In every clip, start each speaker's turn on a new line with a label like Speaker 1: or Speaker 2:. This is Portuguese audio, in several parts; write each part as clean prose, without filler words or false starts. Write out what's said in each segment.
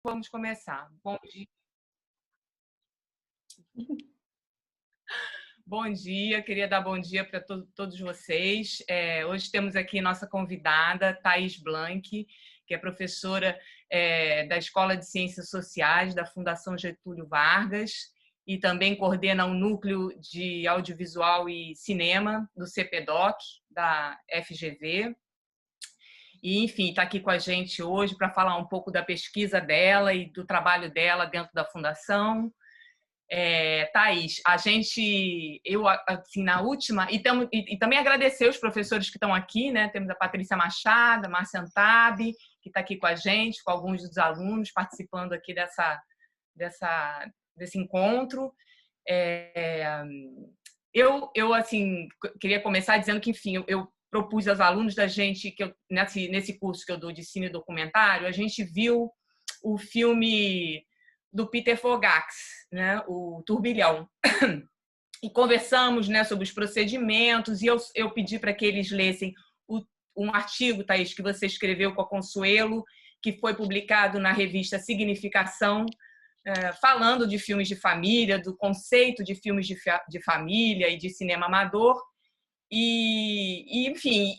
Speaker 1: Vamos começar. Bom dia, queria dar bom dia para todos vocês. Hoje temos aqui nossa convidada, Thaís Blanc, que é professora da Escola de Ciências Sociais da Fundação Getúlio Vargas e também coordena o Núcleo de Audiovisual e Cinema do CPDOC, da FGV. E, enfim, está aqui com a gente hoje para falar um pouco da pesquisa dela e do trabalho dela dentro da Fundação. Thaís, eu assim, na última, e também agradecer os professores que estão aqui, né? Temos a Patrícia Machado, a Márcia Antabi, que está aqui com a gente, com alguns dos alunos participando aqui desse encontro. Eu assim, queria começar dizendo que, enfim, eu propus aos alunos da gente, nesse curso que eu dou de cine e documentário, a gente viu o filme do Peter Fogax, né, o Turbilhão. E conversamos, né, sobre os procedimentos, e eu pedi para que eles lessem um artigo, Thaís, que você escreveu com a Consuelo, que foi publicado na revista Significação, falando de filmes de família, do conceito de filmes de família e de cinema amador. Enfim,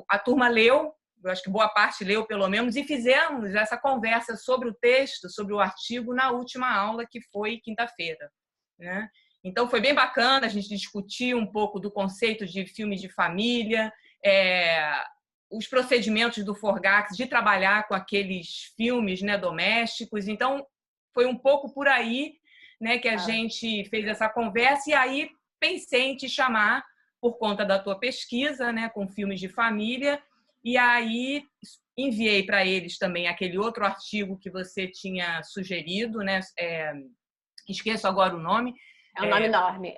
Speaker 1: a turma leu, eu acho que boa parte leu pelo menos, e fizemos essa conversa sobre o texto, sobre o artigo, na última aula, que foi quinta-feira, né? Então foi bem bacana, a gente discutiu um pouco do conceito de filmes de família, os procedimentos do Forgax de trabalhar com aqueles filmes, né, domésticos. Então foi um pouco por aí, né, que a gente fez essa conversa, e aí pensei em te chamar por conta da tua pesquisa, né, com filmes de família, e aí enviei para eles também aquele outro artigo que você tinha sugerido, né, esqueço agora o nome.
Speaker 2: É um nome enorme.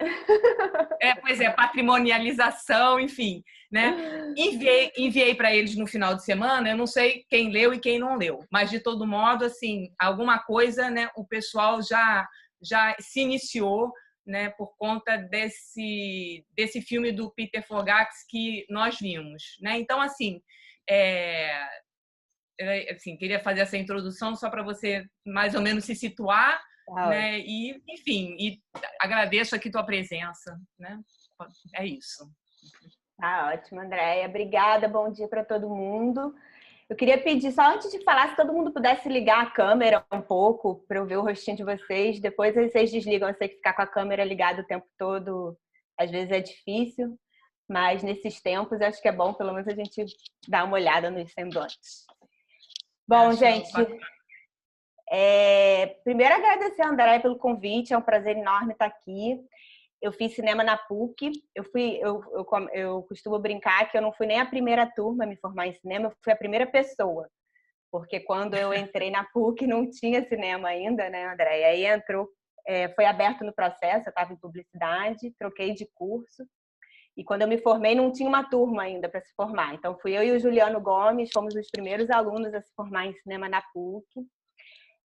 Speaker 1: Pois é, patrimonialização, enfim, né? Enviei para eles no final de semana, eu não sei quem leu e quem não leu, mas de todo modo, assim, alguma coisa, né, o pessoal já se iniciou, né, por conta desse filme do Peter Fogax que nós vimos, né? Então, assim, queria fazer essa introdução só para você mais ou menos se situar, né? E, enfim, agradeço aqui tua presença, né? É isso.
Speaker 2: Tá ótimo, Andréia. Obrigada, bom dia para todo mundo. Eu queria pedir, só antes de falar, se todo mundo pudesse ligar a câmera um pouco para eu ver o rostinho de vocês. Depois vocês desligam. Eu sei que ficar com a câmera ligada o tempo todo às vezes é difícil, mas nesses tempos eu acho que é bom pelo menos a gente dar uma olhada nos semblantes. Bom, gente, primeiro agradecer a Andréia pelo convite, é um prazer enorme estar aqui. Eu fiz cinema na PUC, eu costumo brincar que eu não fui nem a primeira turma a me formar em cinema, eu fui a primeira pessoa, porque quando eu entrei na PUC não tinha cinema ainda, né, Andréia? Aí foi aberto no processo, eu estava em publicidade, troquei de curso, e quando eu me formei não tinha uma turma ainda para se formar, então fui eu e o Juliano Gomes, fomos os primeiros alunos a se formar em cinema na PUC.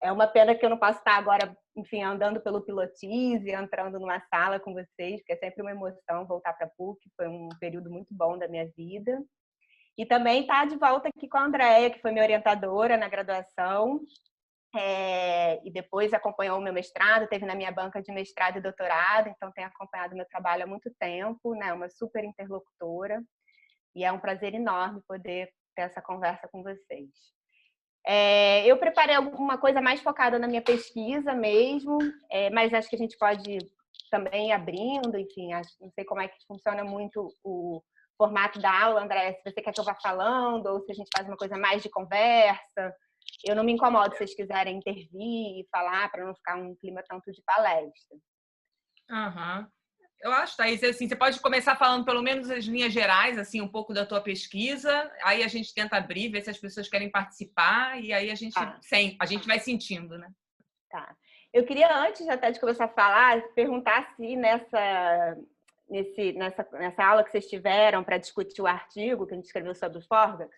Speaker 2: É uma pena que eu não posso estar agora, enfim, andando pelo Pilotis e entrando numa sala com vocês, porque é sempre uma emoção voltar para a PUC, foi um período muito bom da minha vida. E também estar de volta aqui com a Andréia, que foi minha orientadora na graduação, e depois acompanhou o meu mestrado, teve na minha banca de mestrado e doutorado, então tem acompanhado meu trabalho há muito tempo, né? Uma super interlocutora, e é um prazer enorme poder ter essa conversa com vocês. Eu preparei alguma coisa mais focada na minha pesquisa mesmo, mas acho que a gente pode também ir abrindo, enfim, não sei como é que funciona muito o formato da aula, André, se você quer que eu vá falando ou se a gente faz uma coisa mais de conversa. Eu não me incomodo se vocês quiserem intervir e falar, para não ficar um clima tanto de palestra.
Speaker 1: Eu acho, Thaís, assim, você pode começar falando pelo menos as linhas gerais, assim, um pouco da tua pesquisa, aí a gente tenta abrir, ver se as pessoas querem participar, e aí a gente vai sentindo, né?
Speaker 2: Tá. Eu queria, antes até de começar a falar, perguntar se nessa aula que vocês tiveram para discutir o artigo que a gente escreveu sobre os Forgax,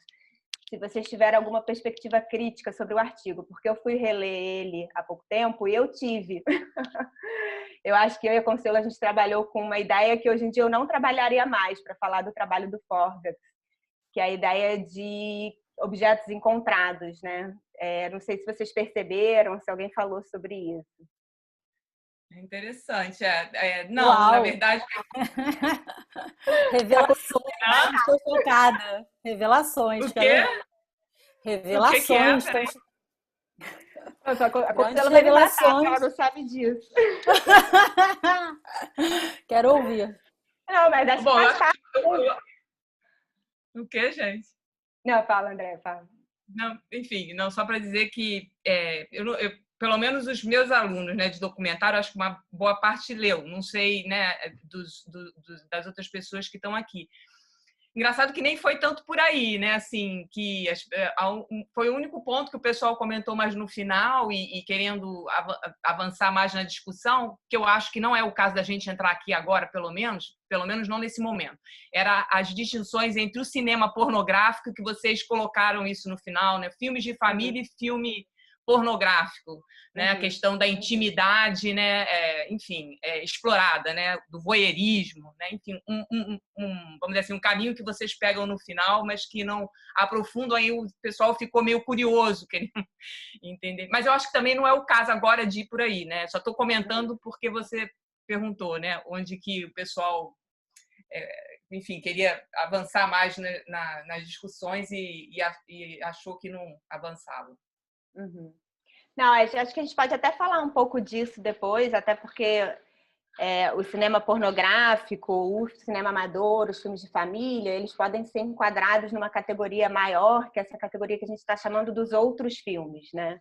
Speaker 2: se vocês tiveram alguma perspectiva crítica sobre o artigo, porque eu fui reler ele há pouco tempo e eu tive. Eu acho que eu e a Consuelo, a gente trabalhou com uma ideia que hoje em dia eu não trabalharia mais para falar do trabalho do Forgax, que é a ideia de objetos encontrados, né? Não sei se vocês perceberam, se alguém falou sobre isso.
Speaker 1: É interessante. Não,
Speaker 3: Uau.
Speaker 1: na verdade...
Speaker 3: Revelações, estou chocada. Revelações.
Speaker 1: O quê?
Speaker 3: Revelações.
Speaker 1: O que é?
Speaker 2: Ela vai me matar,
Speaker 3: revelações.
Speaker 2: ela não sabe disso.
Speaker 3: Quero ouvir.
Speaker 2: Não, mas acho que faz parte.
Speaker 1: O que, gente?
Speaker 2: Não, fala, André, fala.
Speaker 1: Não, enfim, não, só para dizer que pelo menos os meus alunos, né, de documentário, acho que uma boa parte leu, não sei, né, das outras pessoas que estão aqui. Engraçado que nem foi tanto por aí, né? Assim, que foi o único ponto que o pessoal comentou mais no final e querendo avançar mais na discussão, que eu acho que não é o caso da gente entrar aqui agora, pelo menos não nesse momento. Era as distinções entre o cinema pornográfico, que vocês colocaram isso no final, né? Filmes de família e filme pornográfico, né? A questão da intimidade, né? Enfim, explorada, né? Do voyeurismo, né? Enfim, vamos dizer assim, um caminho que vocês pegam no final, mas que não aprofundam. Aí o pessoal ficou meio curioso, querendo entender. Mas eu acho que também não é o caso agora de ir por aí, né? Só estou comentando porque você perguntou, né? Onde que o pessoal, enfim, queria avançar mais nas discussões e achou que não avançava.
Speaker 2: Uhum. Não, acho que a gente pode até falar um pouco disso depois, até porque o cinema pornográfico, o cinema amador, os filmes de família, eles podem ser enquadrados numa categoria maior, que é essa categoria que a gente está chamando dos outros filmes, né?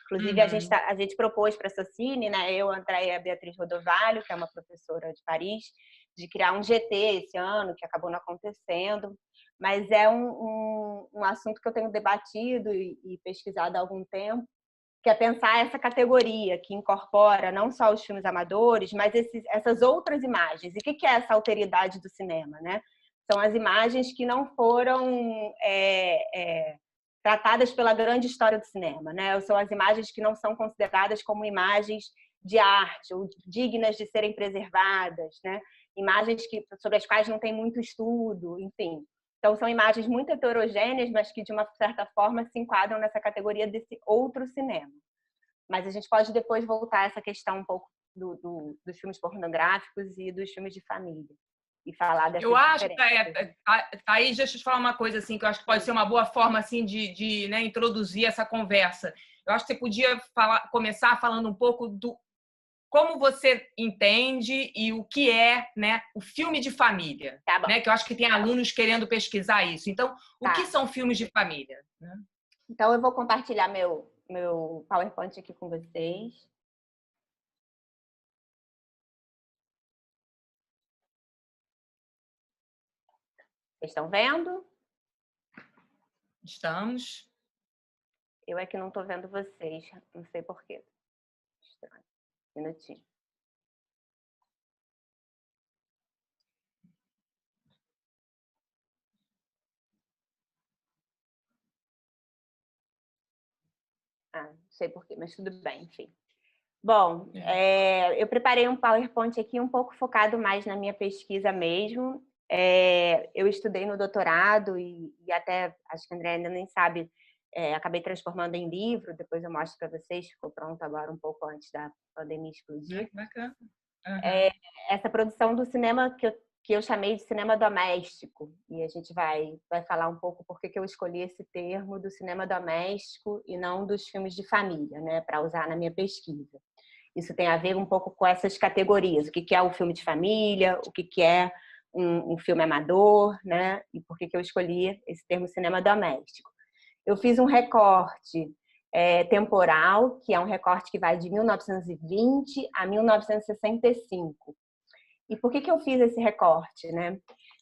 Speaker 2: Inclusive, a gente propôs para a Socine, né, eu, Andréia e a Beatriz Rodovalho, que é uma professora de Paris, de criar um GT esse ano, que acabou não acontecendo, mas é um assunto que eu tenho debatido e pesquisado há algum tempo, que é pensar essa categoria que incorpora não só os filmes amadores, mas essas outras imagens. E o que é essa alteridade do cinema, né? São as imagens que não foram tratadas pela grande história do cinema, né? São as imagens que não são consideradas como imagens de arte ou dignas de serem preservadas, né? Imagens sobre as quais não tem muito estudo, enfim. Então, são imagens muito heterogêneas, mas que, de uma certa forma, se enquadram nessa categoria desse outro cinema. Mas a gente pode depois voltar a essa questão um pouco dos filmes pornográficos e dos filmes de família. E falar dessa
Speaker 1: Eu acho que, aí, deixa eu te falar uma coisa, assim, que eu acho que pode ser uma boa forma, assim, de né, introduzir essa conversa. Eu acho que você podia começar falando um pouco do como você entende e o que é, né, o filme de família, né? Que eu acho que tem alunos querendo pesquisar isso. Então, o que são filmes de família? Né?
Speaker 2: Então, eu vou compartilhar meu PowerPoint aqui com vocês. Vocês estão vendo?
Speaker 1: Estamos.
Speaker 2: Eu é que não estou vendo vocês, não sei porquê. Estranho. Um minutinho. Não sei porquê, mas tudo bem, enfim. Bom, eu preparei um PowerPoint aqui um pouco focado mais na minha pesquisa mesmo. Eu estudei no doutorado e até, acho que a André ainda nem sabe, acabei transformando em livro, depois eu mostro para vocês, ficou pronto agora um pouco antes da pandemia explodir.
Speaker 1: Bacana.
Speaker 2: Essa produção do cinema que eu chamei de cinema doméstico, e a gente vai falar um pouco por que eu escolhi esse termo do cinema doméstico e não dos filmes de família, né, para usar na minha pesquisa. Isso tem a ver um pouco com essas categorias, o que é o filme de família, o que é um filme amador, né, e por que eu escolhi esse termo cinema doméstico. Eu fiz um recorte temporal, que é um recorte que vai de 1920 a 1965. E por que eu fiz esse recorte, né?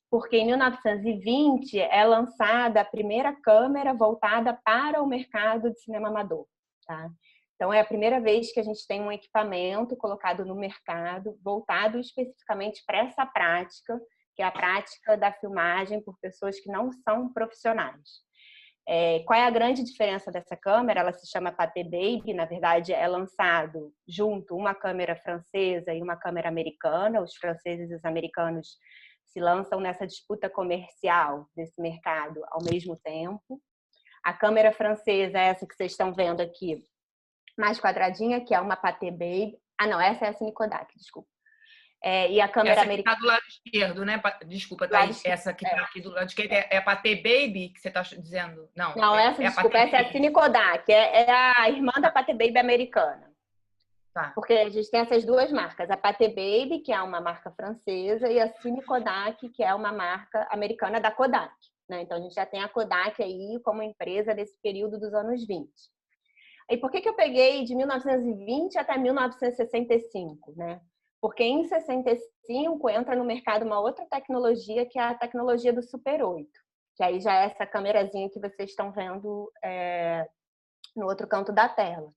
Speaker 2: Porque em 1920 é lançada a primeira câmera voltada para o mercado de cinema amador, tá? Então é a primeira vez que a gente tem um equipamento colocado no mercado voltado especificamente para essa prática, que é a prática da filmagem por pessoas que não são profissionais. Qual é a grande diferença dessa câmera? Ela se chama Pathé Baby, na verdade é lançado junto uma câmera francesa e uma câmera americana. Os franceses e os americanos se lançam nessa disputa comercial desse mercado ao mesmo tempo. A câmera francesa é essa que vocês estão vendo aqui, mais quadradinha, que é uma Pathé Baby. Ah, não, essa é a Cine Kodak, desculpa. E a câmera
Speaker 1: essa
Speaker 2: americana.
Speaker 1: Essa que está do lado esquerdo, né? Desculpa, Thaís. Essa que está aqui do lado esquerdo é a Pathé Baby que você está dizendo? Não,
Speaker 2: Desculpa, essa é a Cine Kodak. É a irmã da Pathé Baby americana.
Speaker 1: Tá.
Speaker 2: Porque a gente tem essas duas marcas. A Pathé Baby, que é uma marca francesa, e a Cine Kodak, que é uma marca americana da Kodak. Né? Então, a gente já tem a Kodak aí como empresa desse período dos anos 20. E por que eu peguei de 1920 até 1965? Né? Porque em 65 entra no mercado uma outra tecnologia, que é a tecnologia do Super 8. Que aí já é essa câmerazinha que vocês estão vendo no outro canto da tela.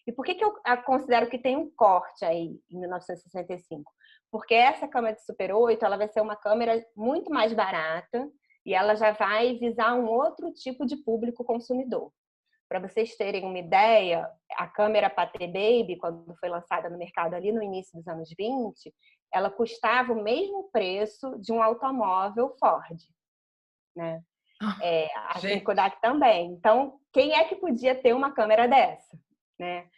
Speaker 2: E por que eu considero que tem um corte aí em 1965? Porque essa câmera de Super 8 ela vai ser uma câmera muito mais barata e ela já vai visar um outro tipo de público consumidor. Para vocês terem uma ideia, a câmera Pathé Baby, quando foi lançada no mercado ali no início dos anos 20, ela custava o mesmo preço de um automóvel Ford. Né? A Cine Kodak também. Então, quem é que podia ter uma câmera dessa? Né?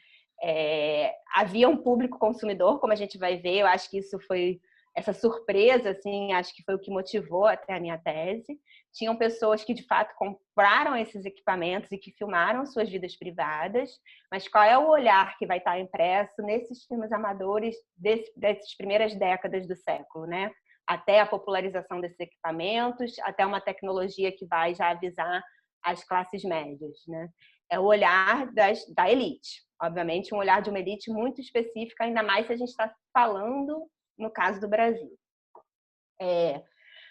Speaker 2: Havia um público consumidor, como a gente vai ver, eu acho que isso foi essa surpresa, assim, acho que foi o que motivou até a minha tese. Tinham pessoas que de fato compraram esses equipamentos e que filmaram suas vidas privadas, mas qual é o olhar que vai estar impresso nesses filmes amadores dessas primeiras décadas do século, né? Até a popularização desses equipamentos, até uma tecnologia que vai já avisar as classes médias, né? É o olhar da elite. Obviamente, um olhar de uma elite muito específica, ainda mais se a gente está falando no caso do Brasil.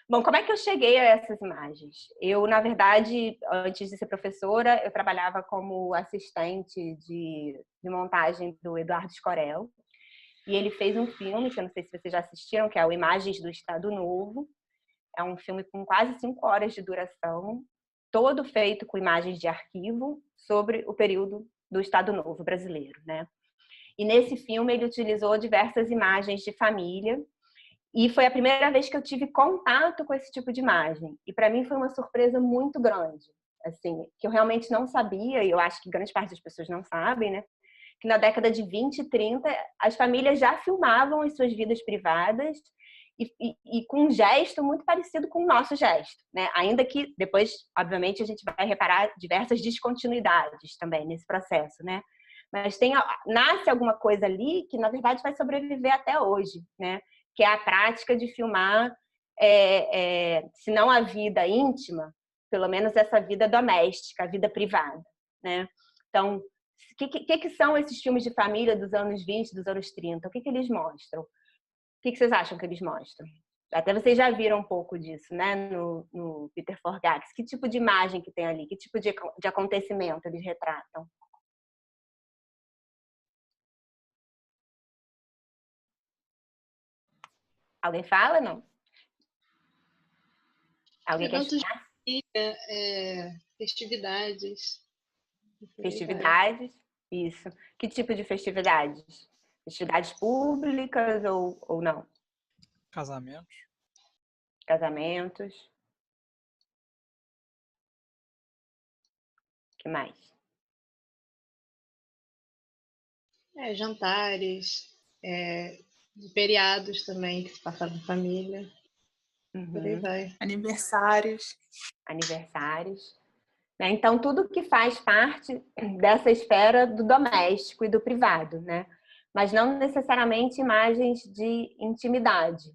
Speaker 2: Bom, como é que eu cheguei a essas imagens? Eu, na verdade, antes de ser professora, eu trabalhava como assistente de montagem do Eduardo Escorel. E ele fez um filme, que eu não sei se vocês já assistiram, que é o Imagens do Estado Novo. É um filme com quase 5 horas de duração, todo feito com imagens de arquivo sobre o período do Estado Novo brasileiro, né? E nesse filme ele utilizou diversas imagens de família e foi a primeira vez que eu tive contato com esse tipo de imagem. E para mim foi uma surpresa muito grande, assim, que eu realmente não sabia, e eu acho que grande parte das pessoas não sabem, né? Que na década de 20 e 30 as famílias já filmavam as suas vidas privadas e com um gesto muito parecido com o nosso gesto, né? Ainda que depois, obviamente, a gente vai reparar diversas descontinuidades também nesse processo, né? Mas nasce alguma coisa ali que, na verdade, vai sobreviver até hoje, né? Que é a prática de filmar, se não a vida íntima, pelo menos essa vida doméstica, a vida privada, né? Então, o que são esses filmes de família dos anos 20, dos anos 30? O que eles mostram? O que vocês acham que eles mostram? Até vocês já viram um pouco disso, né? No Peter Forgax. Que tipo de imagem que tem ali? Que tipo de acontecimento eles retratam? Alguém fala, não? Alguém quer explicar?
Speaker 4: Festividades.
Speaker 2: Festividades, isso. Que tipo de festividades? Festividades públicas ou não?
Speaker 5: Casamentos.
Speaker 2: Casamentos. O que mais?
Speaker 4: Jantares, feriados também, que se passavam em família. Por aí vai.
Speaker 1: Aniversários.
Speaker 2: Aniversários. Então, tudo que faz parte dessa esfera do doméstico e do privado, né? Mas não necessariamente imagens de intimidade,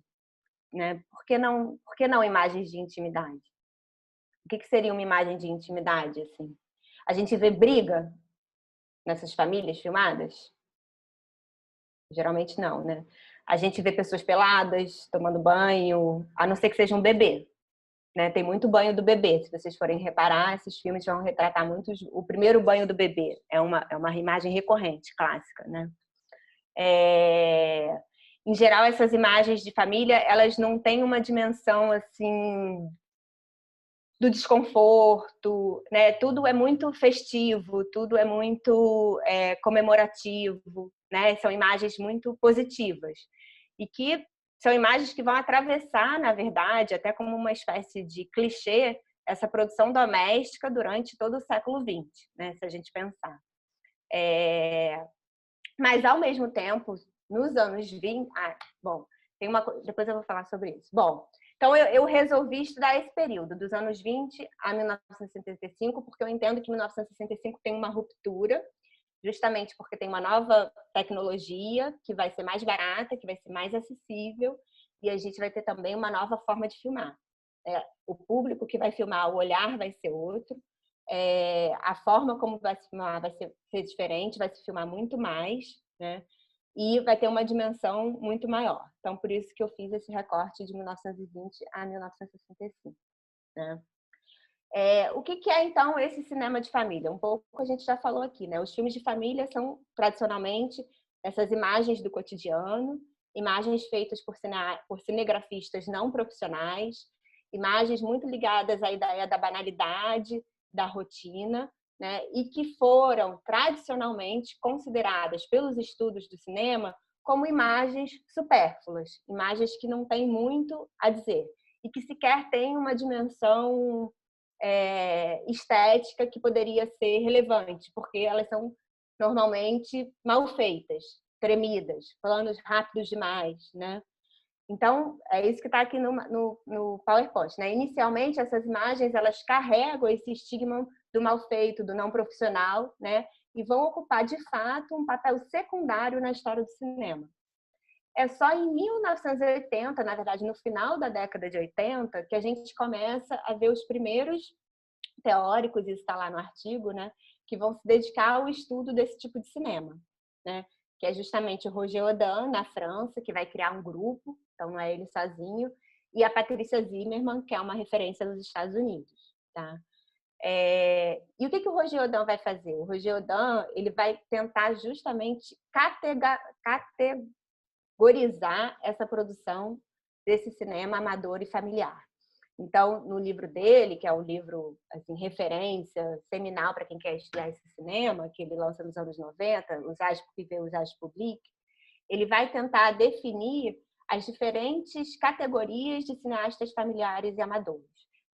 Speaker 2: né? Por que não imagens de intimidade? O que seria uma imagem de intimidade, assim? A gente vê briga nessas famílias filmadas? Geralmente não, né? A gente vê pessoas peladas, tomando banho, a não ser que seja um bebê. Né? Tem muito banho do bebê. Se vocês forem reparar, esses filmes vão retratar muito o primeiro banho do bebê. É uma imagem recorrente, clássica, né? Em geral, essas imagens de família, elas não têm uma dimensão assim do desconforto, né? Tudo é muito festivo, tudo é muito comemorativo, né? São imagens muito positivas e que são imagens que vão atravessar, na verdade, até como uma espécie de clichê, essa produção doméstica durante todo o século XX, né, se a gente pensar. Mas, ao mesmo tempo, nos anos 20... bom, tem uma coisa, depois eu vou falar sobre isso. Bom, então eu resolvi estudar esse período, dos anos 20 a 1965, porque eu entendo que 1965 tem uma ruptura, justamente porque tem uma nova tecnologia que vai ser mais barata, que vai ser mais acessível, e a gente vai ter também uma nova forma de filmar. O público que vai filmar, o olhar vai ser outro, a forma como vai se filmar vai ser diferente, vai se filmar muito mais, né? E vai ter uma dimensão muito maior. Então, por isso que eu fiz esse recorte de 1920 a 1965, né? O que é, então, esse cinema de família? Um pouco a gente já falou aqui, né? Os filmes de família são, tradicionalmente, essas imagens do cotidiano, imagens feitas por cinegrafistas não profissionais, imagens muito ligadas à ideia da banalidade, da rotina, né? E que foram, tradicionalmente, consideradas pelos estudos do cinema como imagens supérfluas, imagens que não têm muito a dizer e que sequer têm uma dimensão estética que poderia ser relevante, porque elas são normalmente mal feitas, tremidas, planos rápidos demais, né? Então, é isso que está aqui no PowerPoint, né? Inicialmente, essas imagens, elas carregam esse estigma do mal feito, do não profissional, né? E vão ocupar, de fato, um papel secundário na história do cinema. É só em 1980, na verdade, no final da década de 80, que a gente começa a ver os primeiros teóricos, isso está lá no artigo, né? Que vão se dedicar ao estudo desse tipo de cinema, né? Que é justamente o Roger Houdin, na França, que vai criar um grupo, então não é ele sozinho, e a Patricia Zimmerman, que é uma referência nos Estados Unidos, tá? E o que o Roger Houdin vai fazer? O Roger Houdin, ele vai tentar justamente categorizar essa produção desse cinema amador e familiar. Então, no livro dele, que é um livro, assim, referência, seminal para quem quer estudar esse cinema, que ele lança nos anos 90, Usage Privé, Usage Public, ele vai tentar definir as diferentes categorias de cineastas familiares e amadores.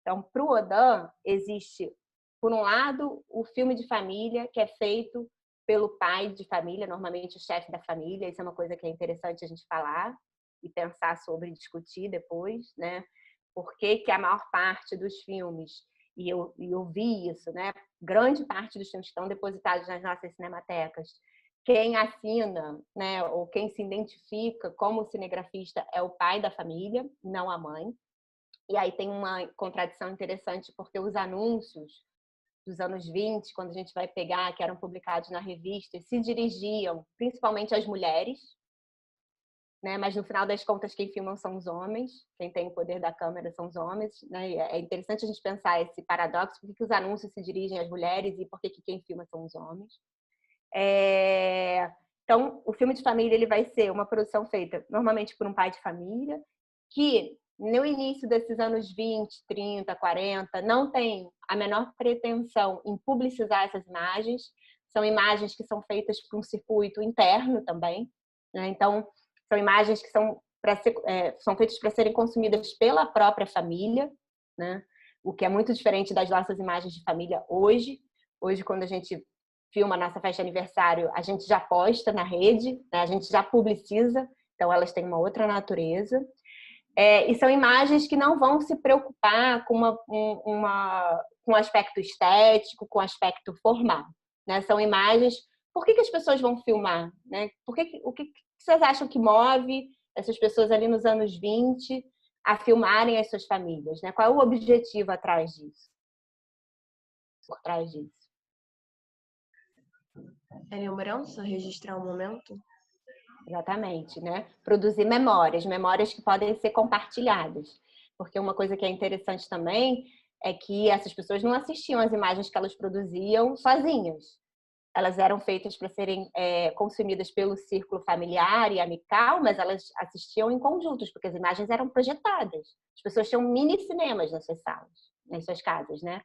Speaker 2: Então, para o Houdin, existe, por um lado, o filme de família, que é feito pelo pai de família, normalmente o chefe da família. Isso é uma coisa que é interessante a gente falar e pensar sobre, discutir depois, né? Por que a maior parte dos filmes, e eu vi isso, né? Grande parte dos filmes que estão depositados nas nossas cinematecas, quem assina, né, ou quem se identifica como cinegrafista é o pai da família, não a mãe. E aí tem uma contradição interessante, porque os anúncios dos anos 20, quando a gente vai pegar, que eram publicados na revista, se dirigiam principalmente às mulheres, né? Mas no final das contas quem filmam são os homens, quem tem o poder da câmera são os homens, né? E é interessante a gente pensar esse paradoxo, por que os anúncios se dirigem às mulheres e por que quem filma são os homens. Então, o filme de família ele vai ser uma produção feita normalmente por um pai de família, que no início desses anos 20, 30, 40, não tem a menor pretensão em publicizar essas imagens. São imagens que são feitas por um circuito interno também, né? Então, são imagens que são feitas para serem consumidas pela própria família, né? O que é muito diferente das nossas imagens de família hoje. Hoje, quando a gente filma a nossa festa de aniversário, a gente já posta na rede, né? A gente já publiciza, então elas têm uma outra natureza. E são imagens que não vão se preocupar com com um aspecto estético, com um aspecto formal, né? São imagens... Por que as pessoas vão filmar, né? O que vocês acham que move essas pessoas ali nos anos 20 a filmarem as suas famílias, né? Qual é o objetivo atrás disso? Por trás disso?
Speaker 6: É lembrança? Registrar um momento?
Speaker 2: Exatamente, né? Produzir memórias que podem ser compartilhadas. Porque uma coisa que é interessante também é que essas pessoas não assistiam às imagens que elas produziam sozinhas. Elas eram feitas para serem consumidas pelo círculo familiar e amical, mas elas assistiam em conjuntos, porque as imagens eram projetadas. As pessoas tinham mini cinemas nas suas salas, nas suas casas, né?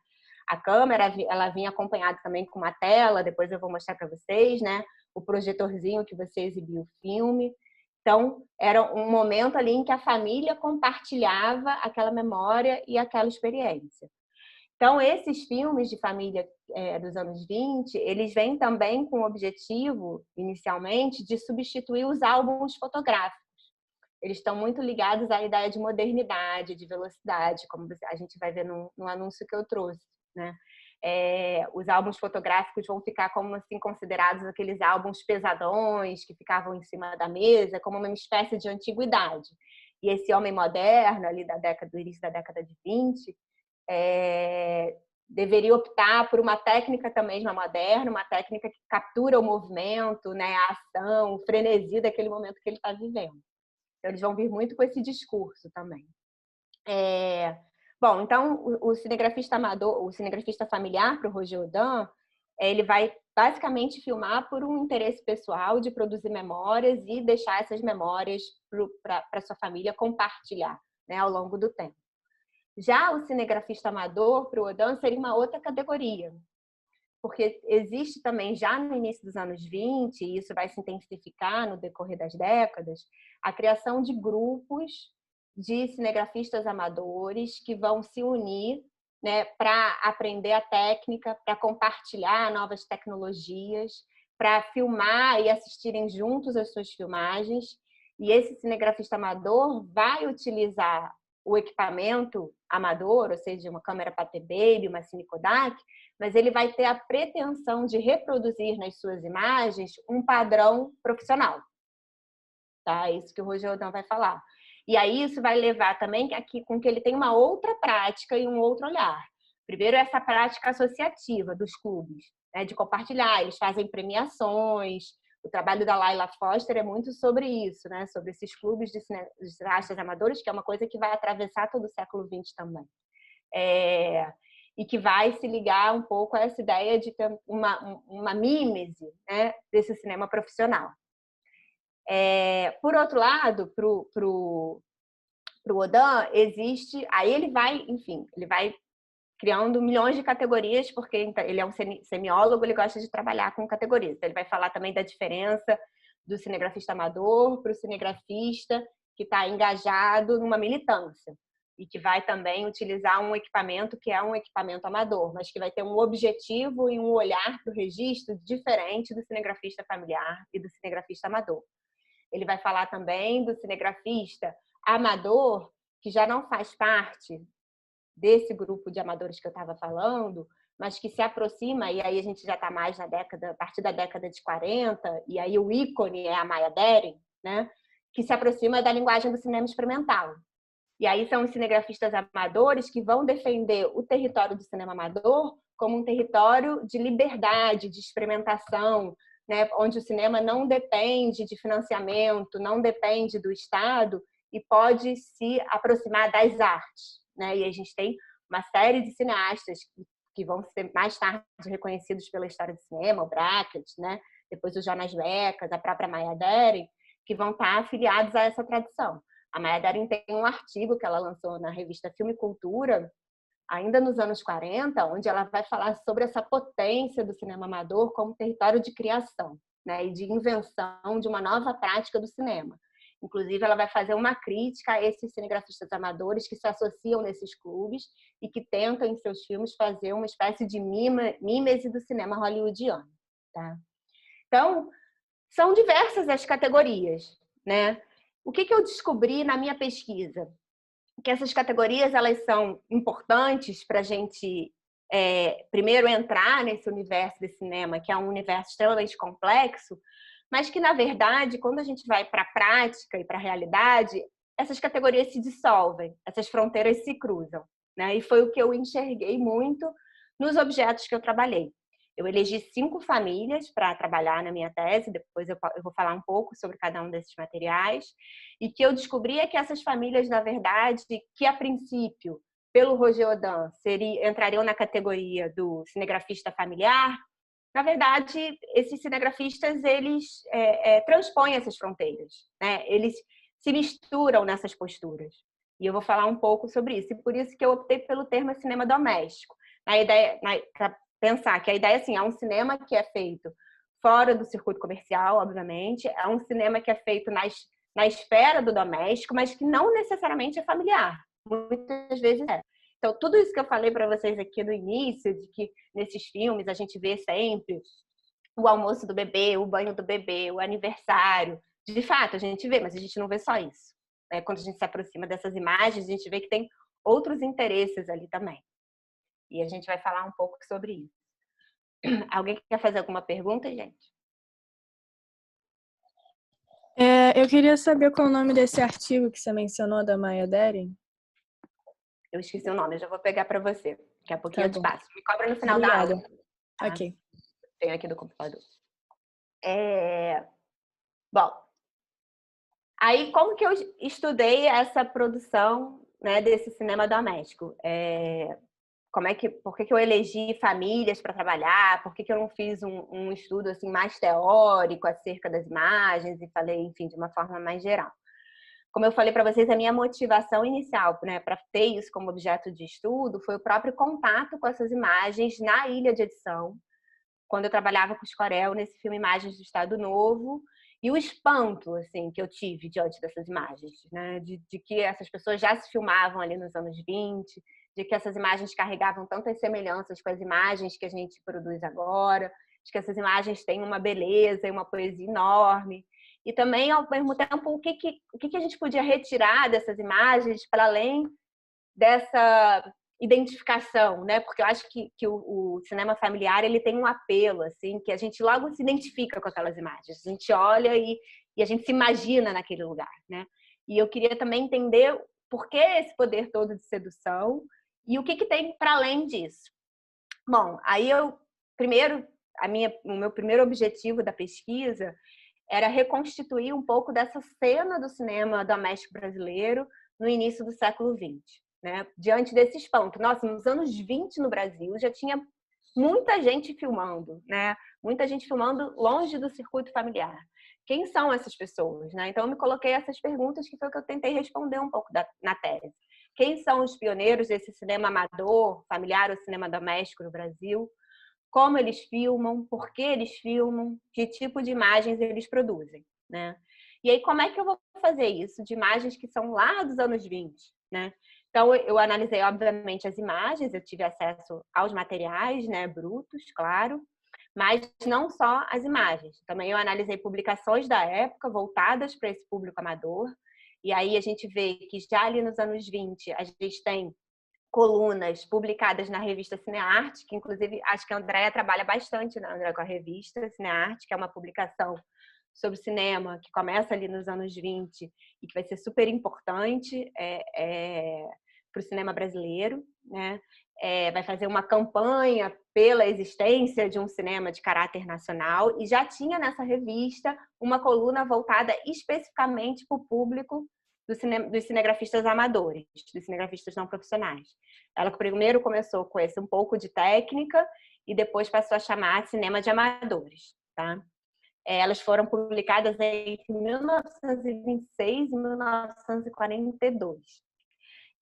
Speaker 2: A câmera, ela vinha acompanhada também com uma tela, depois eu vou mostrar para vocês, né? O projetorzinho que você exibiu o filme. Então, era um momento ali em que a família compartilhava aquela memória e aquela experiência. Então, esses filmes de família dos anos 20, eles vêm também com o objetivo, inicialmente, de substituir os álbuns fotográficos. Eles estão muito ligados à ideia de modernidade, de velocidade, como a gente vai ver no anúncio que eu trouxe, né? Os álbuns fotográficos vão ficar como assim considerados aqueles álbuns pesadões que ficavam em cima da mesa, como uma espécie de antiguidade. E esse homem moderno ali do início da década de 20 deveria optar por uma técnica também moderna, uma técnica que captura o movimento, né, a ação, o frenesi daquele momento que ele está vivendo. Então, eles vão vir muito com esse discurso também. Bom, então, o cinegrafista amador, o cinegrafista familiar para o Roger Audin, ele vai basicamente filmar por um interesse pessoal de produzir memórias e deixar essas memórias para sua família compartilhar, né, ao longo do tempo. Já o cinegrafista amador para o Audin seria uma outra categoria, porque existe também, já no início dos anos 20, e isso vai se intensificar no decorrer das décadas, a criação de grupos de cinegrafistas amadores que vão se unir, né, para aprender a técnica, para compartilhar novas tecnologias, para filmar e assistirem juntos as suas filmagens. E esse cinegrafista amador vai utilizar o equipamento amador, ou seja, uma câmera Pathé Baby, uma Cine Kodak, mas ele vai ter a pretensão de reproduzir nas suas imagens um padrão profissional. Tá? É isso que o Roger Audin vai falar. E aí isso vai levar também com que ele tenha uma outra prática e um outro olhar. Primeiro, essa prática associativa dos clubes, né, de compartilhar. Eles fazem premiações. O trabalho da Laila Foster é muito sobre isso, né? Sobre esses clubes de cineastas amadores, que é uma coisa que vai atravessar todo o século XX também. E que vai se ligar um pouco a essa ideia de ter uma mímese, né, desse cinema profissional. Por outro lado, pro Audin existe... Aí ele vai criando milhões de categorias, porque ele é um semiólogo, ele gosta de trabalhar com categorias. Então, ele vai falar também da diferença do cinegrafista amador para o cinegrafista que está engajado numa militância e que vai também utilizar um equipamento que é um equipamento amador, mas que vai ter um objetivo e um olhar para o registro diferente do cinegrafista familiar e do cinegrafista amador. Ele vai falar também do cinegrafista amador, que já não faz parte desse grupo de amadores que eu estava falando, mas que se aproxima, e aí a gente já está mais a partir da década de 40, e aí o ícone é a Maya Deren, né? Que se aproxima da linguagem do cinema experimental. E aí são os cinegrafistas amadores que vão defender o território do cinema amador como um território de liberdade, de experimentação, né? Onde o cinema não depende de financiamento, não depende do Estado e pode se aproximar das artes. Né? E a gente tem uma série de cineastas que vão ser mais tarde reconhecidos pela história do cinema, o Brackett, né? Depois o Jonas Mekas, a própria Maya Deren, que vão estar afiliados a essa tradição. A Maya Deren tem um artigo que ela lançou na revista Filme e Cultura, ainda nos anos 40, onde ela vai falar sobre essa potência do cinema amador como território de criação, né? E de invenção de uma nova prática do cinema. Inclusive, ela vai fazer uma crítica a esses cinegrafistas amadores que se associam nesses clubes e que tentam, em seus filmes, fazer uma espécie de mímese do cinema hollywoodiano. Tá? Então, são diversas as categorias. Né? O que eu descobri na minha pesquisa? Que essas categorias elas são importantes para a gente, primeiro, entrar nesse universo de cinema, que é um universo extremamente complexo, mas que, na verdade, quando a gente vai para a prática e para a realidade, essas categorias se dissolvem, essas fronteiras se cruzam. Né? E foi o que eu enxerguei muito nos objetos que eu trabalhei. Eu elegi 5 famílias para trabalhar na minha tese, depois eu vou falar um pouco sobre cada um desses materiais, e que eu descobri é que essas famílias, na verdade, que a princípio, pelo Roger Audin, entrariam na categoria do cinegrafista familiar. Na verdade, esses cinegrafistas, eles transpõem essas fronteiras, né? Eles se misturam nessas posturas. E eu vou falar um pouco sobre isso. E por isso que eu optei pelo termo cinema doméstico. Para pensar que a ideia assim, é um cinema que é feito fora do circuito comercial, obviamente. É um cinema que é feito na esfera do doméstico, mas que não necessariamente é familiar. Muitas vezes é. Então, tudo isso que eu falei para vocês aqui no início, de que nesses filmes a gente vê sempre o almoço do bebê, o banho do bebê, o aniversário. De fato, a gente vê, mas a gente não vê só isso. Quando a gente se aproxima dessas imagens, a gente vê que tem outros interesses ali também. E a gente vai falar um pouco sobre isso. Alguém quer fazer alguma pergunta, gente?
Speaker 7: Eu queria saber qual é o nome desse artigo que você mencionou da Maya Deren.
Speaker 2: Eu esqueci o nome, eu já vou pegar para você. Daqui a pouquinho eu te passo. Me cobra no final
Speaker 7: Obrigada.
Speaker 2: da aula. Tá?
Speaker 7: Ok.
Speaker 2: Tenho aqui do computador. Bom, aí como que eu estudei essa produção, né, desse cinema doméstico? Por que eu elegi famílias para trabalhar? Por que eu não fiz um estudo assim mais teórico acerca das imagens e falei, enfim, de uma forma mais geral? Como eu falei para vocês, a minha motivação inicial, né, para ter isso como objeto de estudo foi o próprio contato com essas imagens na ilha de edição, quando eu trabalhava com o Escorel nesse filme Imagens do Estado Novo, e o espanto assim que eu tive diante dessas imagens, né, de que essas pessoas já se filmavam ali nos anos 20, de que essas imagens carregavam tantas semelhanças com as imagens que a gente produz agora, de que essas imagens têm uma beleza e uma poesia enorme. E também, ao mesmo tempo, o que a gente podia retirar dessas imagens para além dessa identificação, né? Porque eu acho que o cinema familiar ele tem um apelo, assim, que a gente logo se identifica com aquelas imagens. A gente olha e a gente se imagina naquele lugar, né? E eu queria também entender por que esse poder todo de sedução e o que tem para além disso. Bom, aí o meu primeiro objetivo da pesquisa era reconstituir um pouco dessa cena do cinema doméstico brasileiro no início do século XX, né? Diante desse espanto. Nossa, nos anos 20 no Brasil já tinha muita gente filmando, né? Muita gente filmando longe do circuito familiar. Quem são essas pessoas, né? Então eu me coloquei essas perguntas que foi o que eu tentei responder um pouco na tese. Quem são os pioneiros desse cinema amador, familiar ou cinema doméstico no Brasil? Como eles filmam, por que eles filmam, que tipo de imagens eles produzem, né? E aí, como é que eu vou fazer isso de imagens que são lá dos anos 20, né? Então, eu analisei, obviamente, as imagens, eu tive acesso aos materiais, né, brutos, claro, mas não só as imagens. Também eu analisei publicações da época voltadas para esse público amador, e aí a gente vê que já ali nos anos 20, a gente tem colunas publicadas na revista Cinearte, que inclusive acho que a Andréa trabalha bastante, né, Andréa, com a revista Cinearte, que é uma publicação sobre cinema que começa ali nos anos 20 e que vai ser super importante para o cinema brasileiro, né? Vai fazer uma campanha pela existência de um cinema de caráter nacional e já tinha nessa revista uma coluna voltada especificamente para o público dos cinegrafistas amadores, dos cinegrafistas não profissionais. Ela primeiro começou com esse um pouco de técnica e depois passou a chamar cinema de amadores, tá? Elas foram publicadas entre 1926 e 1942.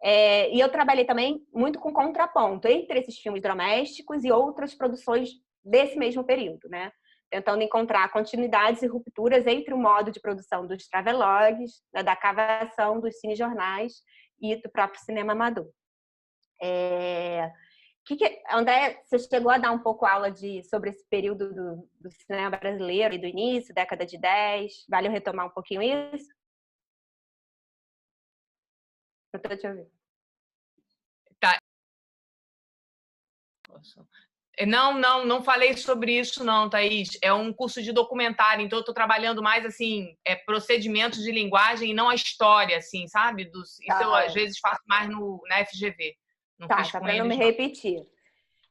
Speaker 2: E eu trabalhei também muito com contraponto entre esses filmes domésticos e outras produções desse mesmo período, né? Tentando encontrar continuidades e rupturas entre o modo de produção dos travelogues, da cavação, dos cinejornais e do próprio cinema amador. André, você chegou a dar um pouco aula sobre esse período do cinema brasileiro e do início, década de 10. Vale eu retomar um pouquinho isso? Eu estou te ouvindo.
Speaker 1: Tá. Não falei sobre isso não, Thaís. É um curso de documentário, então eu estou trabalhando mais assim, procedimentos de linguagem e não a história, assim, sabe? Isso eu às vezes faço mais na FGV.
Speaker 2: Só para não me repetir.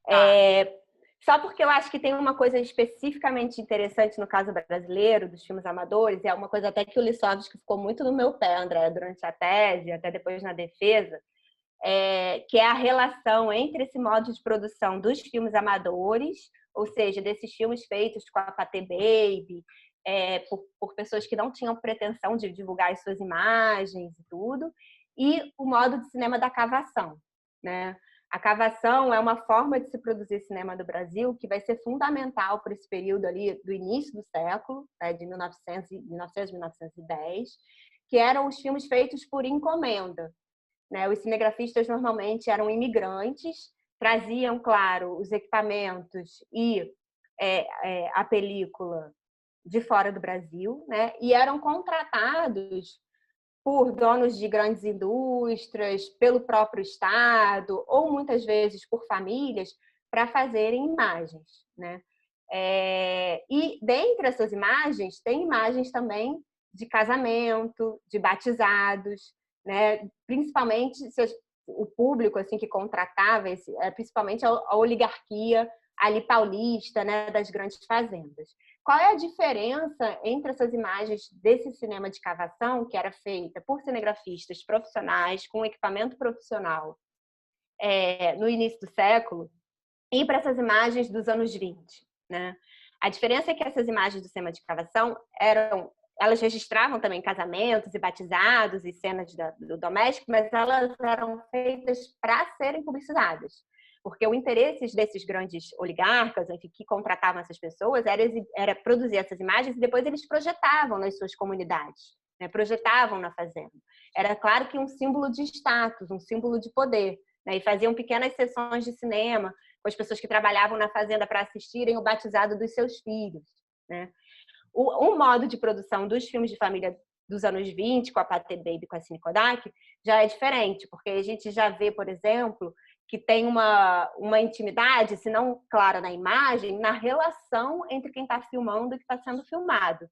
Speaker 1: Tá.
Speaker 2: Só porque eu acho que tem uma coisa especificamente interessante no caso brasileiro, dos filmes amadores, e é uma coisa até que o Lissovski ficou muito no meu pé, André, durante a tese, até depois na defesa, que é a relação entre esse modo de produção dos filmes amadores, ou seja, desses filmes feitos com a Pathé Baby, por pessoas que não tinham pretensão de divulgar as suas imagens e tudo, e o modo de cinema da cavação, né? A cavação é uma forma de se produzir cinema do Brasil que vai ser fundamental para esse período ali do início do século, né, de 1900 e 1910, que eram os filmes feitos por encomenda. né? Os cinegrafistas normalmente eram imigrantes, traziam, claro, os equipamentos e a película de fora do Brasil, né? E eram contratados por donos de grandes indústrias, pelo próprio Estado, ou muitas vezes por famílias, para fazerem imagens, né? E dentre essas imagens, tem imagens também de casamento, de batizados, né? Principalmente o público assim que contratava, principalmente a oligarquia ali paulista, né, das grandes fazendas. Qual é a diferença entre essas imagens desse cinema de cavação, que era feita por cinegrafistas profissionais, com equipamento profissional, no início do século, e para essas imagens dos anos 20, né? A diferença é que essas imagens do cinema de cavação elas registravam também casamentos e batizados e cenas do doméstico, mas elas eram feitas para serem publicizadas. Porque o interesse desses grandes oligarcas, enfim, que contratavam essas pessoas, era produzir essas imagens e depois eles projetavam nas suas comunidades, né? Projetavam na fazenda. Era claro que um símbolo de status, um símbolo de poder, né? E faziam pequenas sessões de cinema com as pessoas que trabalhavam na fazenda para assistirem o batizado dos seus filhos, né? O modo de produção dos filmes de família dos anos 20, com a Pathé Baby, com a Cine Kodak, já é diferente, porque a gente já vê, por exemplo, que tem uma intimidade, se não clara na imagem, na relação entre quem está filmando e que está sendo filmado,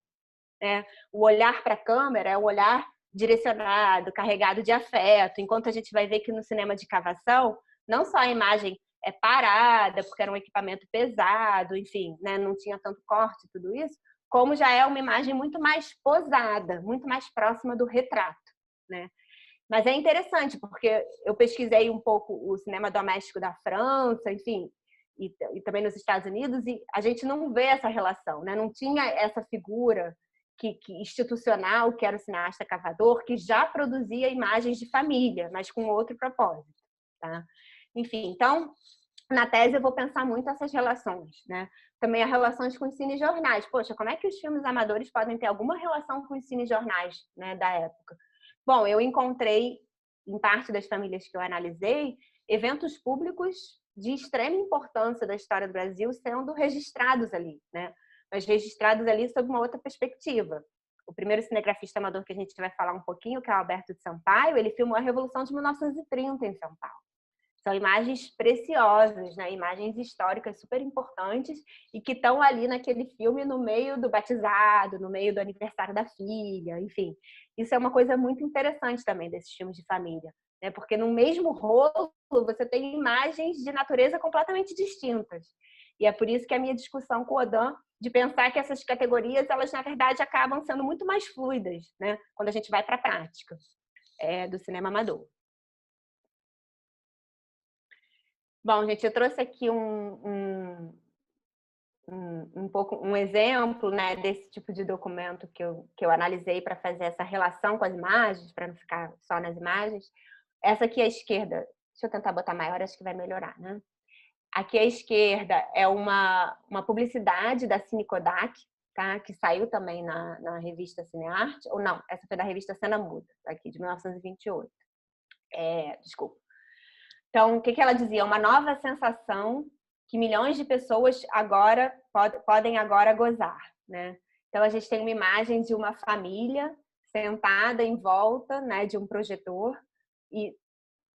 Speaker 2: né? O olhar para a câmera é um olhar direcionado, carregado de afeto, enquanto a gente vai ver que no cinema de cavação, não só a imagem é parada, porque era um equipamento pesado, enfim, né? Não tinha tanto corte e tudo isso, como já é uma imagem muito mais posada, muito mais próxima do retrato, né? Mas é interessante, porque eu pesquisei um pouco o cinema doméstico da França, enfim, e também nos Estados Unidos, e a gente não vê essa relação, né? Não tinha essa figura que institucional, que era o cineasta cavador, que já produzia imagens de família, mas com outro propósito, tá? Enfim, então, na tese eu vou pensar muito essas relações, né? Também as relações com os cinejornais. Poxa, como é que os filmes amadores podem ter alguma relação com os cinejornais, né, da época? Bom, eu encontrei, em parte das famílias que eu analisei, eventos públicos de extrema importância da história do Brasil sendo registrados ali, né? Mas registrados ali sob uma outra perspectiva. O primeiro cinegrafista amador que a gente vai falar um pouquinho, que é o Alberto de Sampaio, ele filmou a Revolução de 1930 em São Paulo. São imagens preciosas, né? Imagens históricas super importantes e que estão ali naquele filme no meio do batizado, no meio do aniversário da filha, enfim. Isso é uma coisa muito interessante também desses filmes de família, né? Porque no mesmo rolo você tem imagens de natureza completamente distintas. E é por isso que a minha discussão com o Odan de pensar que essas categorias, elas na verdade acabam sendo muito mais fluidas, né? Quando a gente vai para a prática do cinema amador. Bom, gente, eu trouxe aqui um exemplo, né, desse tipo de documento que eu analisei para fazer essa relação com as imagens, para não ficar só nas imagens. Essa aqui à esquerda, deixa eu tentar botar maior, acho que vai melhorar, né? Aqui à esquerda é uma publicidade da Cine Kodak, tá? Que saiu também na revista Cinearte, ou não, essa foi da revista Cena Muda, aqui de 1928. Desculpa. Então, o que ela dizia? Uma nova sensação que milhões de pessoas agora podem agora gozar, né? Então, a gente tem uma imagem de uma família sentada em volta, né, de um projetor e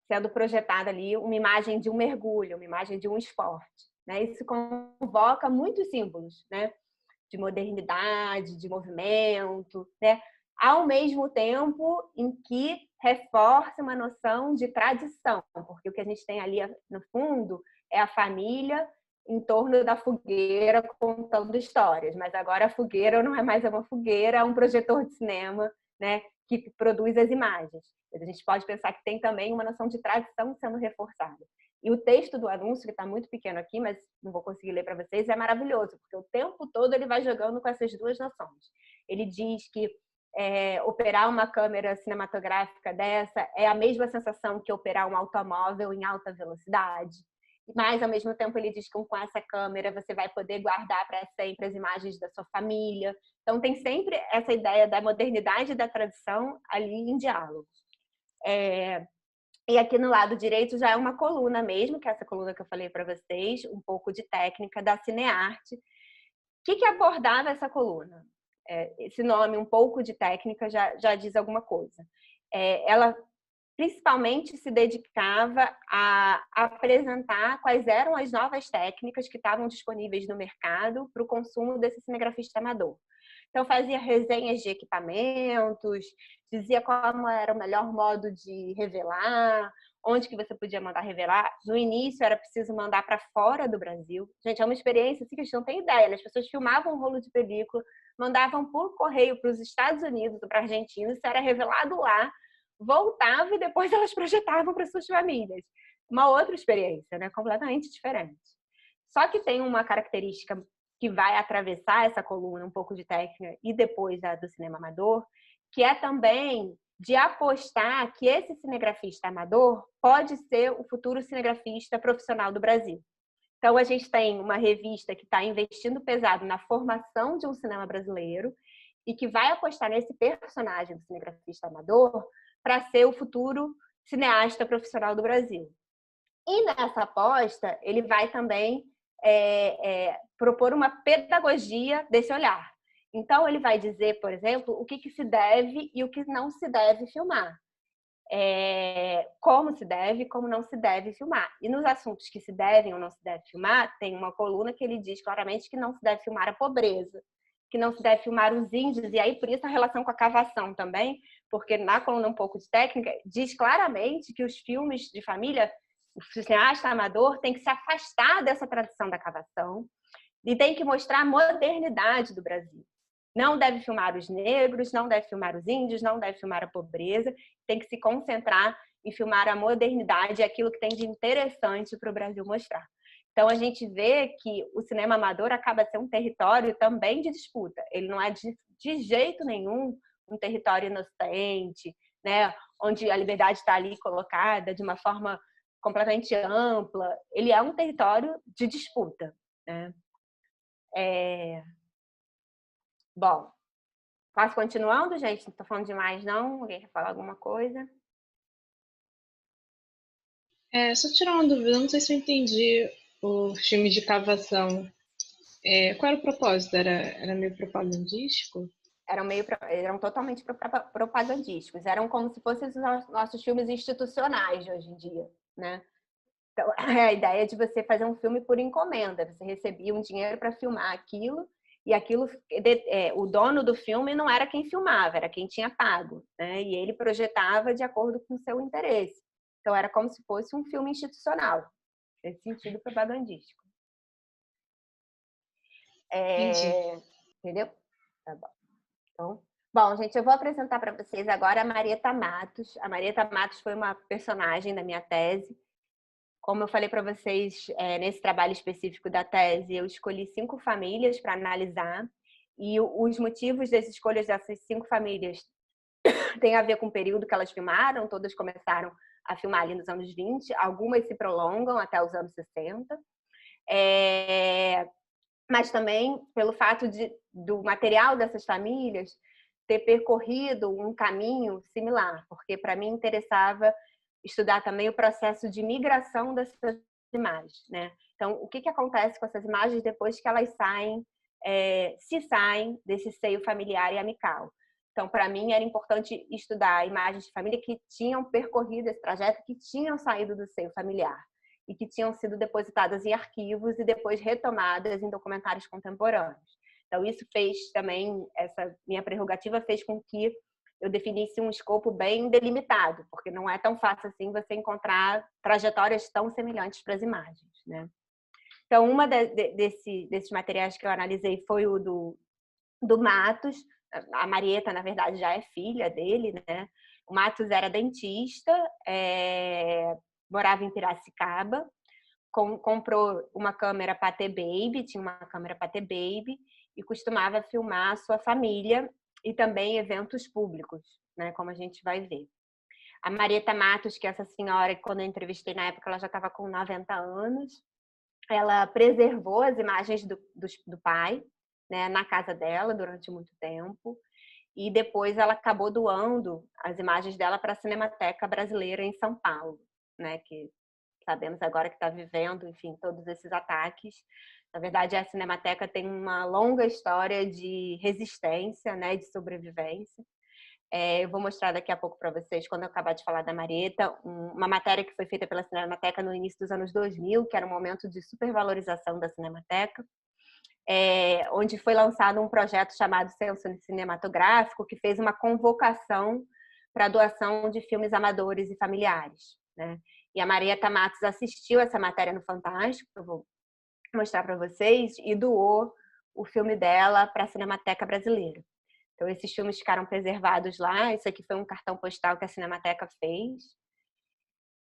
Speaker 2: sendo projetada ali uma imagem de um mergulho, uma imagem de um esporte, né? Isso convoca muitos símbolos, né? De modernidade, de movimento, né? Ao mesmo tempo em que reforça uma noção de tradição, porque o que a gente tem ali no fundo é a família em torno da fogueira contando histórias, mas agora a fogueira não é mais uma fogueira, é um projetor de cinema, né, que produz as imagens. A gente pode pensar que tem também uma noção de tradição sendo reforçada. E o texto do anúncio, que está muito pequeno aqui, mas não vou conseguir ler para vocês, é maravilhoso, porque o tempo todo ele vai jogando com essas duas noções. Ele diz que operar uma câmera cinematográfica dessa é a mesma sensação que operar um automóvel em alta velocidade. Mas, ao mesmo tempo, ele diz que com essa câmera você vai poder guardar para sempre as imagens da sua família. Então, tem sempre essa ideia da modernidade e da tradição ali em diálogo. E aqui no lado direito já é uma coluna mesmo, que é essa coluna que eu falei para vocês, um pouco de técnica da Cinearte. O que abordava essa coluna? Esse nome, um pouco de técnica, já diz alguma coisa. Ela principalmente se dedicava a apresentar quais eram as novas técnicas que estavam disponíveis no mercado para o consumo desse cinegrafista amador. Então, fazia resenhas de equipamentos, dizia como era o melhor modo de revelar, onde que você podia mandar revelar. No início, era preciso mandar para fora do Brasil. Gente, é uma experiência assim, que a gente não tem ideia. As pessoas filmavam um rolo de película, mandavam por correio para os Estados Unidos ou para a Argentina, isso era revelado lá, voltava e depois elas projetavam para suas famílias. Uma outra experiência, né? Completamente diferente. Só que tem uma característica que vai atravessar essa coluna, um pouco de técnica, e depois a do cinema amador, que é também de apostar que esse cinegrafista amador pode ser o futuro cinegrafista profissional do Brasil. Então, a gente tem uma revista que está investindo pesado na formação de um cinema brasileiro e que vai apostar nesse personagem do cinegrafista amador para ser o futuro cineasta profissional do Brasil. E nessa aposta, ele vai também propor uma pedagogia desse olhar. Então, ele vai dizer, por exemplo, o que se deve e o que não se deve filmar. Como se deve e como não se deve filmar. E nos assuntos que se devem ou não se deve filmar, tem uma coluna que ele diz claramente que não se deve filmar a pobreza, que não se deve filmar os índios, e aí por isso a relação com a cavação também, porque na coluna um pouco de técnica, diz claramente que os filmes de família, o cineasta amador tem que se afastar dessa tradição da cavação e tem que mostrar a modernidade do Brasil. Não deve filmar os negros, não deve filmar os índios, não deve filmar a pobreza, tem que se concentrar em filmar a modernidade, aquilo que tem de interessante para o Brasil mostrar. Então, a gente vê que o cinema amador acaba sendo um território também de disputa. Ele não é de jeito nenhum um território inocente, né? Onde a liberdade está ali colocada de uma forma completamente ampla. Ele é um território de disputa, né? Bom, posso continuando, gente? Não estou falando demais, não? Alguém quer falar alguma coisa?
Speaker 4: Só tirar uma dúvida, não sei se eu entendi o filme de cavação. Qual era o propósito? Era meio propagandístico?
Speaker 2: Eram totalmente propagandísticos. Eram como se fossem os nossos filmes institucionais de hoje em dia, né? Então, a ideia de você fazer um filme por encomenda. Você recebia um dinheiro para filmar aquilo, e aquilo, o dono do filme não era quem filmava, era quem tinha pago, né? E ele projetava de acordo com o seu interesse. Então, era como se fosse um filme institucional, nesse sentido propagandístico. Entendeu? Tá bom. Então, bom, gente, eu vou apresentar para vocês agora a Marieta Matos. A Marieta Matos foi uma personagem da minha tese. Como eu falei para vocês, nesse trabalho específico da tese, eu escolhi 5 famílias para analisar. E os motivos das escolhas dessas 5 famílias têm a ver com o período que elas filmaram. Todas começaram a filmar ali nos anos 20. Algumas se prolongam até os anos 60. Mas também pelo fato do material dessas famílias ter percorrido um caminho similar, porque para mim interessava estudar também o processo de migração dessas imagens, né? Então, o que acontece com essas imagens depois que elas saem, se saem desse seio familiar e amical? Então, para mim, era importante estudar imagens de família que tinham percorrido esse trajeto, que tinham saído do seio familiar e que tinham sido depositadas em arquivos e depois retomadas em documentários contemporâneos. Então, isso fez também, essa minha prerrogativa fez com que eu definisse um escopo bem delimitado, porque não é tão fácil assim você encontrar trajetórias tão semelhantes para as imagens, né? Então, uma desses materiais que eu analisei foi o do Matos. A Marieta, na verdade, já é filha dele, né? O Matos era dentista, morava em Piracicaba, comprou uma câmera Pathé Baby, tinha uma câmera Pathé Baby, e costumava filmar a sua família e também eventos públicos, né, como a gente vai ver. A Marieta Matos, que é essa senhora que quando eu entrevistei na época, ela já estava com 90 anos, ela preservou as imagens do pai, né, na casa dela durante muito tempo, e depois ela acabou doando as imagens dela para a Cinemateca Brasileira em São Paulo, né, que sabemos agora que está vivendo, enfim, todos esses ataques. Na verdade, a Cinemateca tem uma longa história de resistência, né, de sobrevivência. Eu vou mostrar daqui a pouco para vocês, quando eu acabar de falar da Marieta, uma matéria que foi feita pela Cinemateca no início dos anos 2000, que era um momento de supervalorização da Cinemateca, onde foi lançado um projeto chamado Censo Cinematográfico, que fez uma convocação para a doação de filmes amadores e familiares, né? E a Marieta Matos assistiu essa matéria no Fantástico, eu vou mostrar para vocês, e doou o filme dela para a Cinemateca Brasileira. Então, esses filmes ficaram preservados lá. Isso aqui foi um cartão postal que a Cinemateca fez.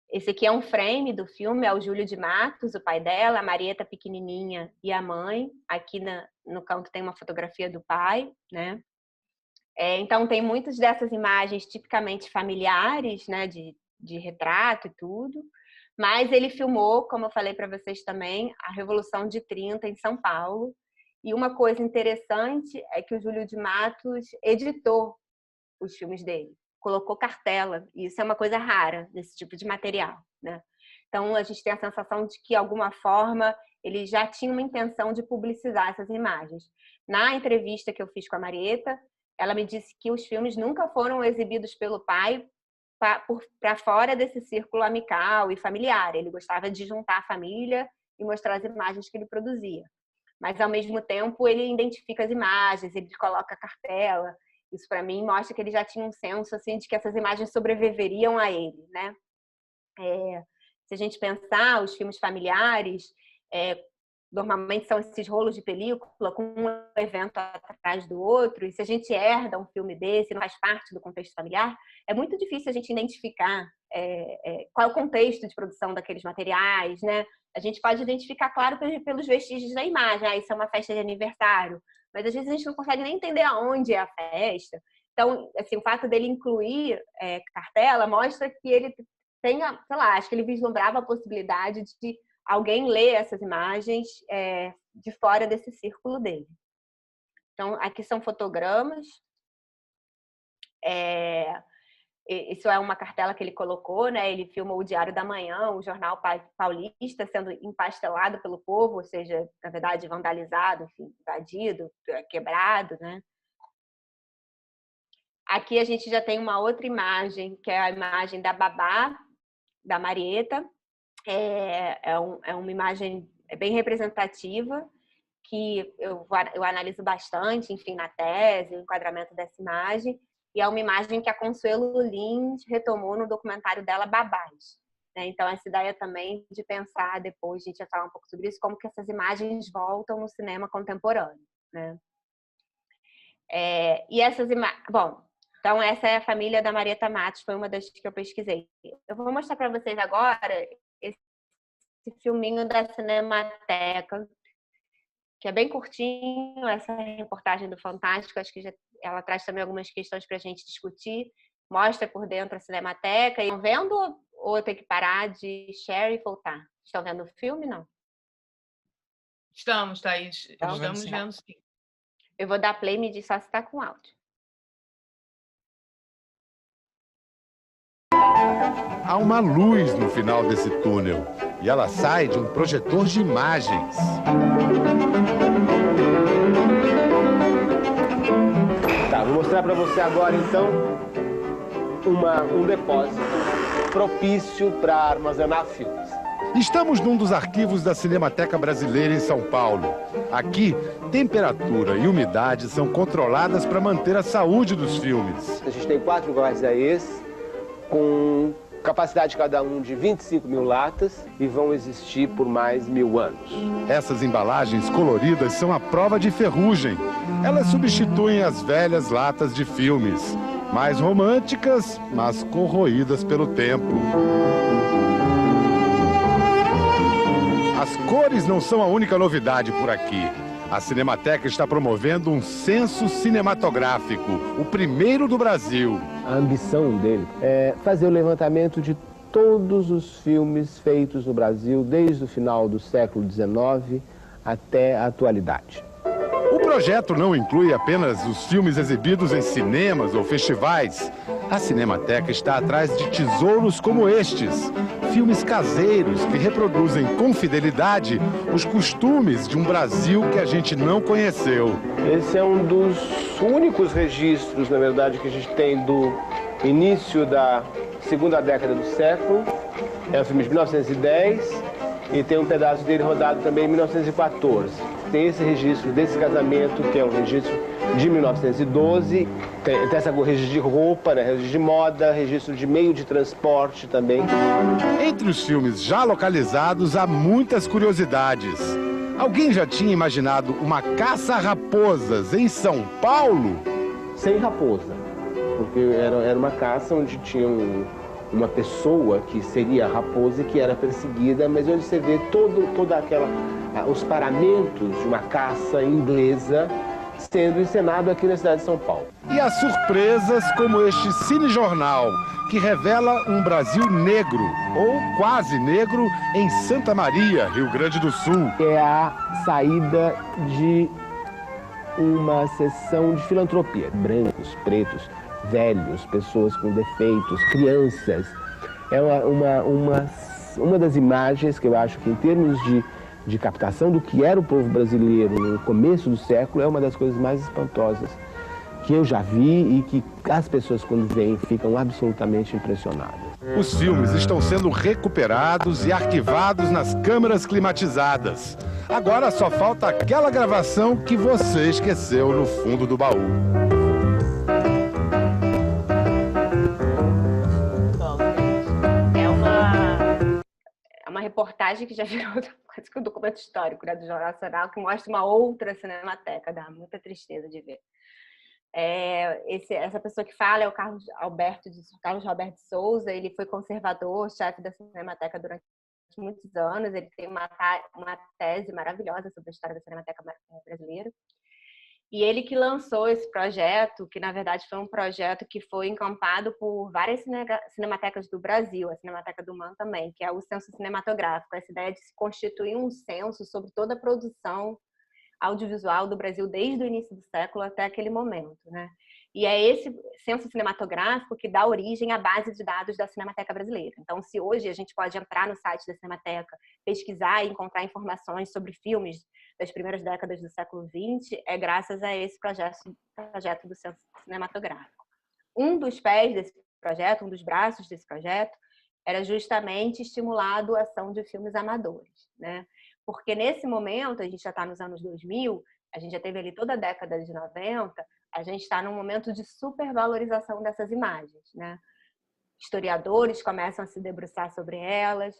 Speaker 2: Esse aqui é um frame do filme, é o Júlio de Matos, o pai dela, a Marieta pequenininha e a mãe. Aqui no canto tem uma fotografia do pai, né? Então, tem muitas dessas imagens tipicamente familiares, né? De retrato e tudo. Mas ele filmou, como eu falei para vocês também, a Revolução de 30 em São Paulo. E uma coisa interessante é que o Júlio de Matos editou os filmes dele, colocou cartela, e isso é uma coisa rara nesse tipo de material, né? Então, a gente tem a sensação de que, de alguma forma, ele já tinha uma intenção de publicizar essas imagens. Na entrevista que eu fiz com a Marieta, ela me disse que os filmes nunca foram exibidos pelo pai para fora desse círculo amical e familiar. Ele gostava de juntar a família e mostrar as imagens que ele produzia. Mas, ao mesmo tempo, ele identifica as imagens, ele coloca a cartela. Isso, para mim, mostra que ele já tinha um senso assim, de que essas imagens sobreviveriam a ele, né? Se a gente pensar, os filmes familiares, normalmente são esses rolos de película com um evento atrás do outro, e se a gente herda um filme desse, não faz parte do contexto familiar, é muito difícil a gente identificar qual é o contexto de produção daqueles materiais, né? A gente pode identificar, claro, pelos vestígios da imagem. Isso é uma festa de aniversário. Mas, às vezes, a gente não consegue nem entender aonde é a festa. Então, assim, o fato dele incluir cartela mostra que ele tenha, sei lá, acho que ele vislumbrava a possibilidade de alguém ler essas imagens de fora desse círculo dele. Então, aqui são fotogramas. Isso é uma cartela que ele colocou, né? Ele filmou o Diário da Manhã, o jornal paulista, sendo empastelado pelo povo, ou seja, na verdade, vandalizado, enfim, invadido, quebrado, né? Aqui a gente já tem uma outra imagem, que é a imagem da babá, da Marieta. É uma imagem bem representativa, que eu analiso bastante, enfim, na tese, o enquadramento dessa imagem. E é uma imagem que a Consuelo Lins retomou no documentário dela, Babás. Então, essa ideia também de pensar depois, a gente vai falar um pouco sobre isso, como que essas imagens voltam no cinema contemporâneo, né? E essas imagens... Bom, então essa é a família da Marieta Matos, foi uma das que eu pesquisei. Eu vou mostrar para vocês agora esse filminho da Cinemateca, que é bem curtinho, essa reportagem do Fantástico, acho que ela traz também algumas questões para a gente discutir, mostra por dentro a Cinemateca. E estão vendo ou eu tenho que parar de share e voltar? Estão vendo o filme, não?
Speaker 1: Estamos, Thaís. Estamos vendo sim.
Speaker 2: Eu vou dar play e me diz só se está com áudio.
Speaker 8: Há uma luz no final desse túnel e ela sai de um projetor de imagens.
Speaker 9: Tá, vou mostrar para você agora, então, um depósito propício para armazenar filmes.
Speaker 8: Estamos num dos arquivos da Cinemateca Brasileira em São Paulo. Aqui, temperatura e umidade são controladas para manter a saúde dos filmes.
Speaker 9: A gente tem 4 guarda-ês com capacidade cada um de 25 mil latas e vão existir por mais 1000 anos.
Speaker 8: Essas embalagens coloridas são a prova de ferrugem. Elas substituem as velhas latas de filmes, mais românticas, mas corroídas pelo tempo. As cores não são a única novidade por aqui. A Cinemateca está promovendo um censo cinematográfico, o primeiro do Brasil.
Speaker 9: A ambição dele é fazer o levantamento de todos os filmes feitos no Brasil desde o final do século XIX até a atualidade.
Speaker 8: O projeto não inclui apenas os filmes exibidos em cinemas ou festivais. A Cinemateca está atrás de tesouros como estes, filmes caseiros que reproduzem com fidelidade os costumes de um Brasil que a gente não conheceu.
Speaker 9: Esse é um dos únicos registros, na verdade, que a gente tem do início da segunda década do século. É um filme de 1910 e tem um pedaço dele rodado também em 1914. Tem esse registro desse casamento, que é um registro de 1912. Tem essa registro de roupa, né? Registro de moda, registro de meio de transporte também.
Speaker 8: Entre os filmes já localizados, há muitas curiosidades. Alguém já tinha imaginado uma caça a raposas em São Paulo?
Speaker 9: Sem raposa, porque era uma caça onde tinha uma pessoa que seria a raposa e que era perseguida, mas onde você vê toda aquela os paramentos de uma caça inglesa sendo encenado aqui na cidade de São Paulo.
Speaker 8: E as surpresas como este cinejornal, que revela um Brasil negro, ou quase negro, em Santa Maria, Rio Grande do Sul.
Speaker 9: É a saída de uma sessão de filantropia. Brancos, pretos, velhos, pessoas com defeitos, crianças. É uma das imagens que eu acho que, em termos de captação do que era o povo brasileiro no começo do século, é uma das coisas mais espantosas que eu já vi e que as pessoas, quando veem, ficam absolutamente impressionadas.
Speaker 8: Os filmes estão sendo recuperados e arquivados nas câmeras climatizadas. Agora só falta aquela gravação que você esqueceu no fundo do baú.
Speaker 2: É uma reportagem que já virou quase que um documento histórico, né, do Jornal Nacional, que mostra uma outra cinemateca, dá muita tristeza de ver. Essa pessoa que fala é o Carlos Roberto de Souza. Ele foi conservador, chefe da Cinemateca durante muitos anos. Ele tem uma tese maravilhosa sobre a história da Cinemateca brasileira. E ele que lançou esse projeto, que na verdade foi um projeto que foi encampado por várias cinematecas do Brasil, a Cinemateca do MAN também, que é o censo cinematográfico, essa ideia de se constituir um censo sobre toda a produção audiovisual do Brasil desde o início do século até aquele momento, né? E é esse censo cinematográfico que dá origem à base de dados da Cinemateca Brasileira. Então, se hoje a gente pode entrar no site da Cinemateca, pesquisar e encontrar informações sobre filmes das primeiras décadas do século XX, é graças a esse projeto do censo cinematográfico. Um dos pés desse projeto, um dos braços desse projeto, era justamente estimular a doação de filmes amadores, né? Porque nesse momento, a gente já está nos anos 2000, a gente já teve ali toda a década de 90, a gente está num momento de supervalorização dessas imagens, né? Historiadores começam a se debruçar sobre elas,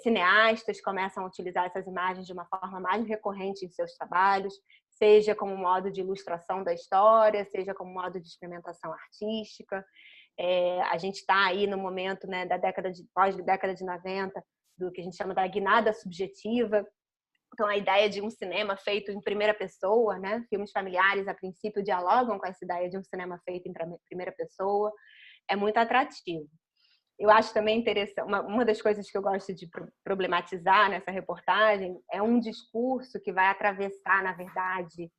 Speaker 2: cineastas começam a utilizar essas imagens de uma forma mais recorrente em seus trabalhos, seja como modo de ilustração da história, seja como modo de experimentação artística. A gente está aí no momento, né, da pós-década de 90, do que a gente chama da guinada subjetiva. Então, a ideia de um cinema feito em primeira pessoa, né? Filmes familiares, a princípio, dialogam com essa ideia de um cinema feito em primeira pessoa. É muito atrativo. Eu acho também interessante, uma das coisas que eu gosto de problematizar nessa reportagem é um discurso que vai atravessar, na verdade,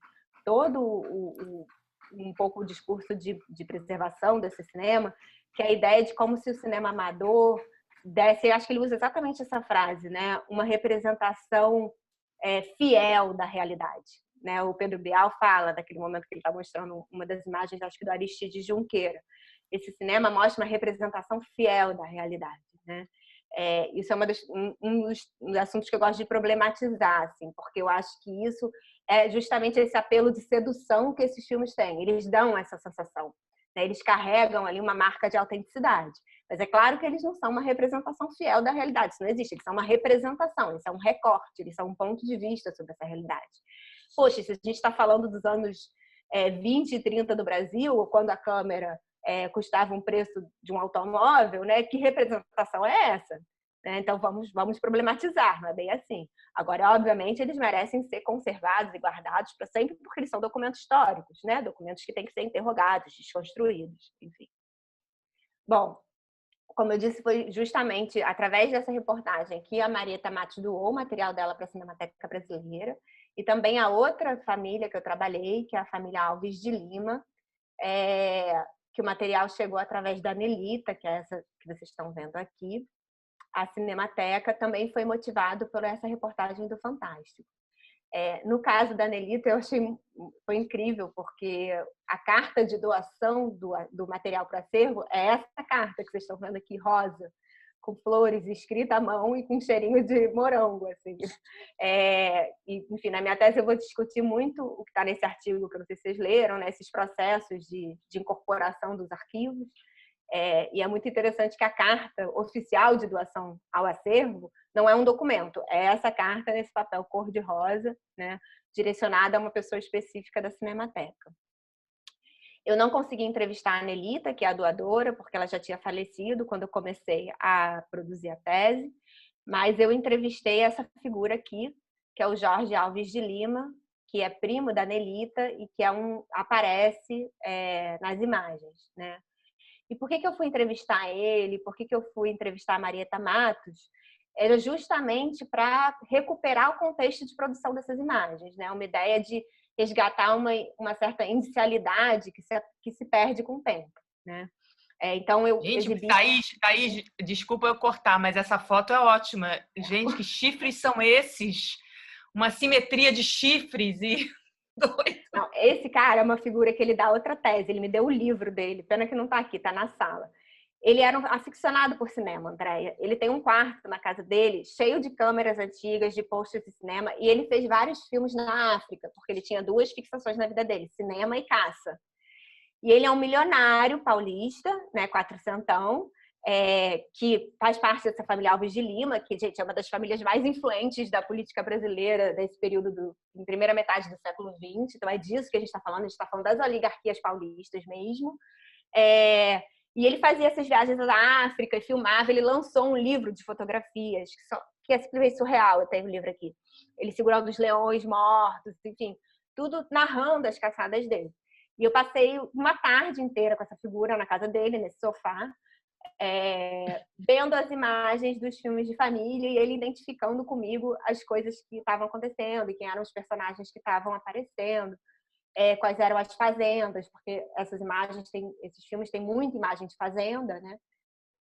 Speaker 2: todo um pouco o discurso de preservação desse cinema, que é a ideia de como se o cinema amador desse, eu acho que ele usa exatamente essa frase, né? Uma representação fiel da realidade, né? O Pedro Bial fala daquele momento que ele está mostrando uma das imagens, acho que do Aristides Junqueira. Esse cinema mostra uma representação fiel da realidade, né? Isso é um dos assuntos que eu gosto de problematizar, assim, porque eu acho que isso é justamente esse apelo de sedução que esses filmes têm. Eles dão essa sensação, né? Eles carregam ali uma marca de autenticidade. Mas é claro que eles não são uma representação fiel da realidade, isso não existe. Eles são uma representação, eles são um recorte, eles são um ponto de vista sobre essa realidade. Poxa, se a gente está falando dos anos 20 e 30 do Brasil, quando a câmera custava um preço de um automóvel, né? Que representação é essa? Então, vamos problematizar, não é bem assim. Agora, obviamente, eles merecem ser conservados e guardados para sempre, porque eles são documentos históricos, né? Documentos que têm que ser interrogados, desconstruídos, enfim. Bom, como eu disse, foi justamente através dessa reportagem que a Marieta Matos doou o material dela para a Cinemateca Brasileira. E também a outra família que eu trabalhei, que é a família Alves de Lima, que o material chegou através da Nelita, que é essa que vocês estão vendo aqui. A Cinemateca também foi motivado por essa reportagem do Fantástico. No caso da Nelita, eu achei foi incrível, porque a carta de doação do material para o acervo é essa carta que vocês estão vendo aqui, rosa, com flores, escrita à mão e com cheirinho de morango. Assim. E, enfim, na minha tese eu vou discutir muito o que está nesse artigo, que eu não sei se vocês leram, né, esses processos de incorporação dos arquivos. E é muito interessante que a carta oficial de doação ao acervo não é um documento, é essa carta nesse papel cor-de-rosa, né, direcionada a uma pessoa específica da Cinemateca. Eu não consegui entrevistar a Nelita, que é a doadora, porque ela já tinha falecido quando eu comecei a produzir a tese, mas eu entrevistei essa figura aqui, que é o Jorge Alves de Lima, que é primo da Nelita e que aparece nas imagens, né? E por que eu fui entrevistar ele? Por que eu fui entrevistar a Marieta Matos? Era justamente para recuperar o contexto de produção dessas imagens, né? Uma ideia de resgatar uma certa inicialidade que se perde com o tempo, né? Então eu exibi...
Speaker 1: Thaís, desculpa eu cortar, mas essa foto é ótima. Gente, que chifres são esses? Uma simetria de chifres e...
Speaker 2: Não, esse cara é uma figura que ele dá outra tese. Ele me deu o livro dele, pena que não está aqui, está na sala. Ele era um aficionado por cinema, Andréia. Ele tem um quarto na casa dele, cheio de câmeras antigas, de posters de cinema, e ele fez vários filmes na África, porque ele tinha duas fixações na vida dele, cinema e caça. E ele é um milionário paulista, né, quatrocentão, que faz parte dessa família Alves de Lima, que, gente, é uma das famílias mais influentes da política brasileira desse período em primeira metade do século XX. Então é disso que a gente está falando das oligarquias paulistas mesmo. E ele fazia essas viagens à África e filmava. Ele lançou um livro de fotografias que é simplesmente surreal. Eu tenho um livro aqui. Ele segurando os leões mortos, enfim, tudo narrando as caçadas dele. E eu passei uma tarde inteira com essa figura na casa dele, nesse sofá, vendo as imagens dos filmes de família e ele identificando comigo as coisas que estavam acontecendo e quem eram os personagens que estavam aparecendo, quais eram as fazendas, porque esses filmes têm muita imagem de fazenda, né?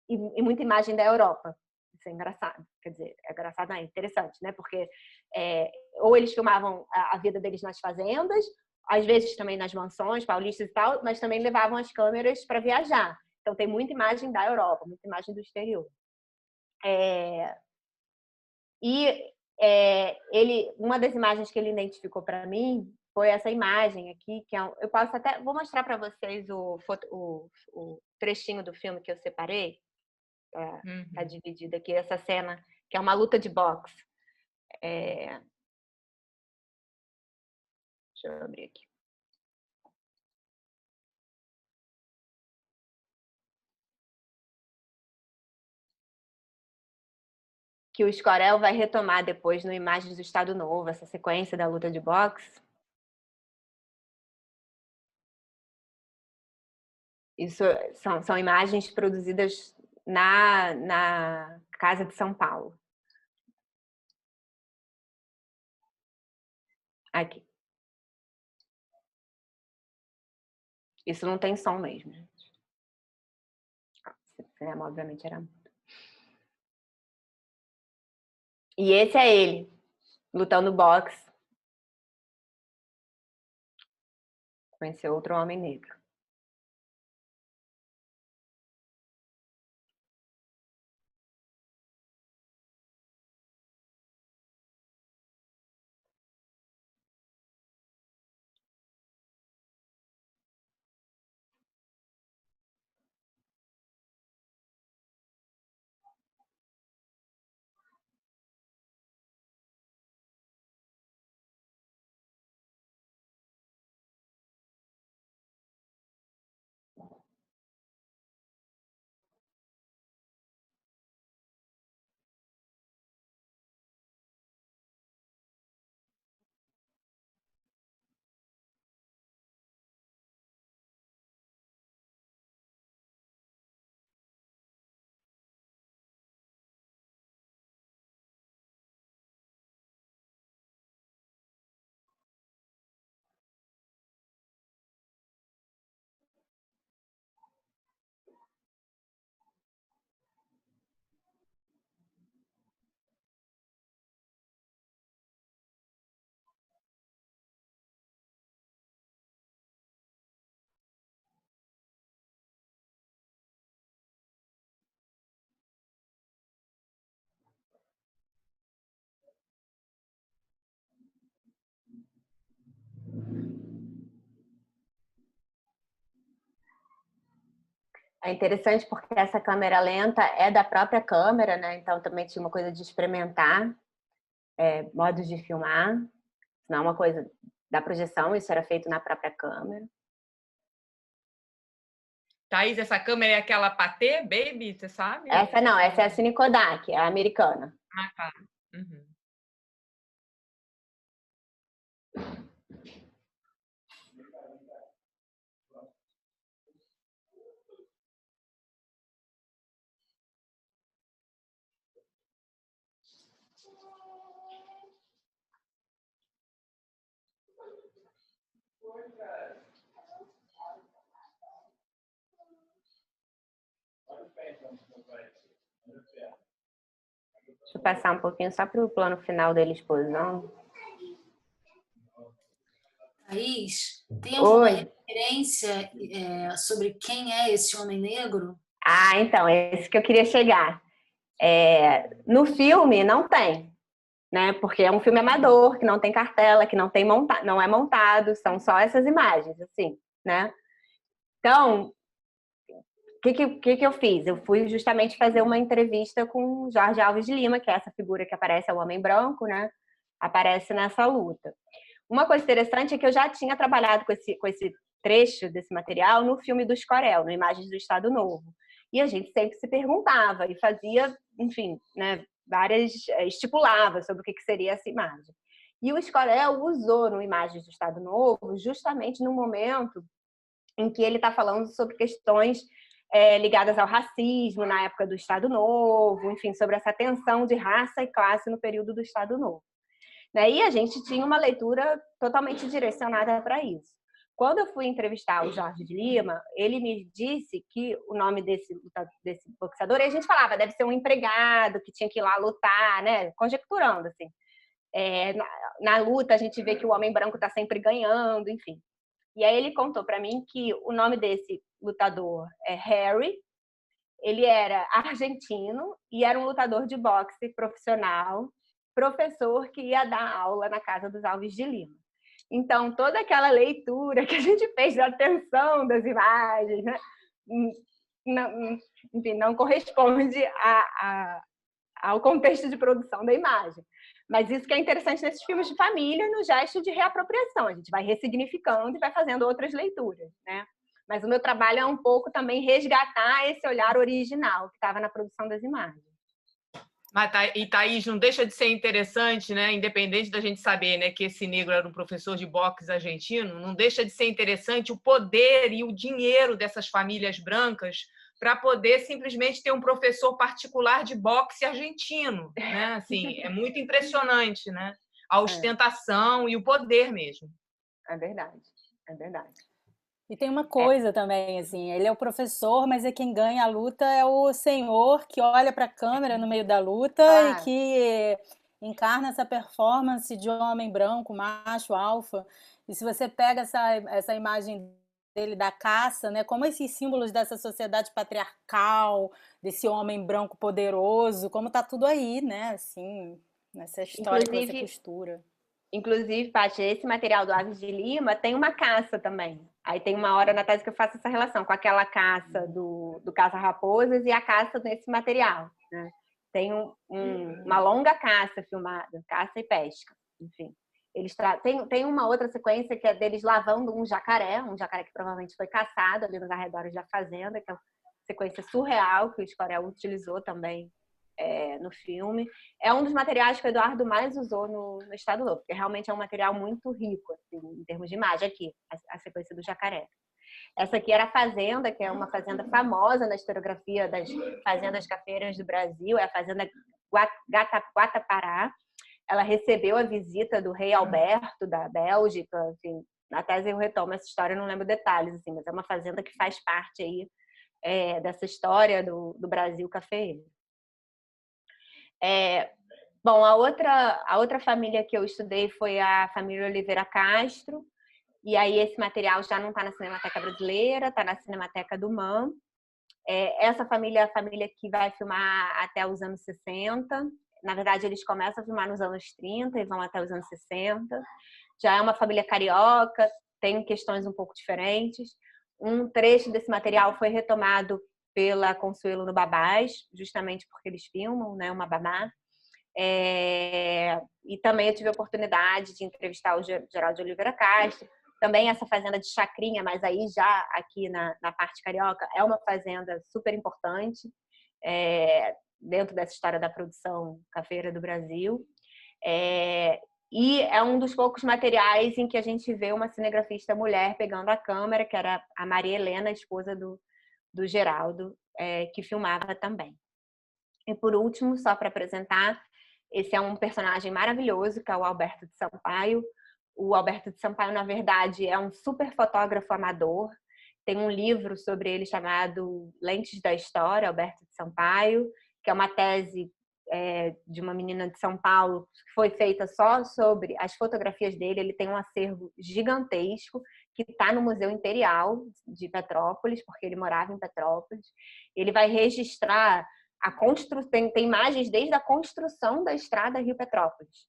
Speaker 2: E muita imagem da Europa. Isso é engraçado, quer dizer, é engraçado, não, é interessante, né? Porque ou eles filmavam a vida deles nas fazendas, às vezes também nas mansões paulistas e tal, mas também levavam as câmeras para viajar. Então tem muita imagem da Europa, muita imagem do exterior. Uma das imagens que ele identificou para mim foi essa imagem aqui, que eu posso até vou mostrar para vocês o trechinho do filme que eu separei. Tá dividida aqui essa cena, que é uma luta de boxe. Deixa eu abrir aqui. Que o Escorel vai retomar depois no Imagens do Estado Novo, essa sequência da luta de boxe. Isso são imagens produzidas na Casa de São Paulo. Aqui. Isso não tem som mesmo, gente. O cinema, obviamente, era mudo. E esse é ele, lutando boxe com esse outro homem negro. É interessante porque essa câmera lenta é da própria câmera, né? Então também tinha uma coisa de experimentar modos de filmar, não é uma coisa da projeção, isso era feito na própria câmera.
Speaker 1: Thaís, essa câmera é aquela Pathé Baby, você sabe?
Speaker 2: Essa não, essa é a Cine Kodak, é a americana.
Speaker 1: Ah, tá. Uhum.
Speaker 2: Deixa eu passar um pouquinho só para o plano final da exposição.
Speaker 10: Thaís, tem alguma referência sobre quem é esse homem negro?
Speaker 2: Ah, então, é esse que eu queria chegar. No filme não tem, né? Porque é um filme amador, que não tem cartela, que não é montado, são só essas imagens, assim, né? Então, o que eu fiz? Eu fui justamente fazer uma entrevista com Jorge Alves de Lima, que é essa figura que aparece, é o homem branco, né? Aparece nessa luta. Uma coisa interessante é que eu já tinha trabalhado com esse trecho desse material no filme do Escorel, no Imagens do Estado Novo. E a gente sempre se perguntava e fazia, enfim, né, estipulava sobre o que seria essa imagem. E o Escorel usou no Imagens do Estado Novo justamente no momento em que ele está falando sobre questões ligadas ao racismo na época do Estado Novo, enfim, sobre essa tensão de raça e classe no período do Estado Novo. E a gente tinha uma leitura totalmente direcionada para isso. Quando eu fui entrevistar o Jorge de Lima, ele me disse que o nome desse boxeador, e a gente falava, deve ser um empregado que tinha que ir lá lutar, né? Conjecturando, assim. Na luta, a gente vê que o homem branco está sempre ganhando, enfim. E aí ele contou para mim que o nome desse lutador é Harry, ele era argentino e era um lutador de boxe profissional, professor que ia dar aula na casa dos Alves de Lima. Então, toda aquela leitura que a gente fez da atenção das imagens, né, não corresponde ao contexto de produção da imagem. Mas isso que é interessante nesses filmes de família, no gesto de reapropriação. A gente vai ressignificando e vai fazendo outras leituras, né? Mas o meu trabalho é um pouco também resgatar esse olhar original que estava na produção das imagens.
Speaker 1: E, Thaís, não deixa de ser interessante, né? Independente da gente saber, né, que esse negro era um professor de boxe argentino, não deixa de ser interessante o poder e o dinheiro dessas famílias brancas para poder simplesmente ter um professor particular de boxe argentino, né? Assim, é muito impressionante, né? A ostentação e o poder mesmo.
Speaker 2: É verdade, é verdade.
Speaker 3: E tem uma coisa também, assim, ele é o professor, mas quem ganha a luta é o senhor que olha para a câmera no meio da luta e que encarna essa performance de homem branco, macho, alfa. E se você pega essa imagem dele da caça, né, como esses símbolos dessa sociedade patriarcal, desse homem branco poderoso, como tá tudo aí, né, assim, nessa história que você costura.
Speaker 2: Inclusive, Paty, esse material do Alves de Lima tem uma caça também. Aí tem uma hora na tese que eu faço essa relação com aquela caça do caça-raposas e a caça nesse material, né? Tem uma longa caça filmada, caça e pesca, enfim. Tem uma outra sequência que é deles lavando um jacaré que provavelmente foi caçado ali nos arredores da fazenda, que é uma sequência surreal que o Escorel utilizou também no filme. É um dos materiais que o Eduardo mais usou no Estado Novo, porque realmente é um material muito rico, assim, em termos de imagem. Aqui, a sequência do jacaré. Essa aqui era a Fazenda, que é uma fazenda famosa na historiografia das fazendas cafeeiras do Brasil, é a Fazenda Guatapará. Ela recebeu a visita do rei Alberto, da Bélgica, enfim. Na tese eu retomo essa história, não lembro detalhes, assim, mas é uma fazenda que faz parte aí, dessa história do Brasil cafeeiro. Bom, a outra família que eu estudei foi a família Oliveira Castro, e aí esse material já não está na Cinemateca Brasileira, está na Cinemateca do MAM. Essa família é a família que vai filmar até os anos 60. Na verdade, eles começam a filmar nos anos 30 e vão até os anos 60. Já é uma família carioca, tem questões um pouco diferentes. Um trecho desse material foi retomado pela Consuelo no Babás, justamente porque eles filmam, né, uma babá. E também eu tive a oportunidade de entrevistar o Geraldo de Oliveira Castro. Também essa fazenda de Chacrinha, mas aí já aqui na parte carioca, é uma fazenda super importante dentro dessa história da produção cafeira do Brasil. E é um dos poucos materiais em que a gente vê uma cinegrafista mulher pegando a câmera, que era a Maria Helena, esposa do Geraldo, que filmava também. E por último, só para apresentar, esse é um personagem maravilhoso, que é o Alberto de Sampaio. O Alberto de Sampaio, na verdade, é um super fotógrafo amador. Tem um livro sobre ele chamado Lentes da História, Alberto de Sampaio, que é uma tese de uma menina de São Paulo, que foi feita só sobre as fotografias dele. Ele tem um acervo gigantesco, que está no Museu Imperial de Petrópolis, porque ele morava em Petrópolis. Ele vai registrar tem imagens desde a construção da estrada Rio-Petrópolis.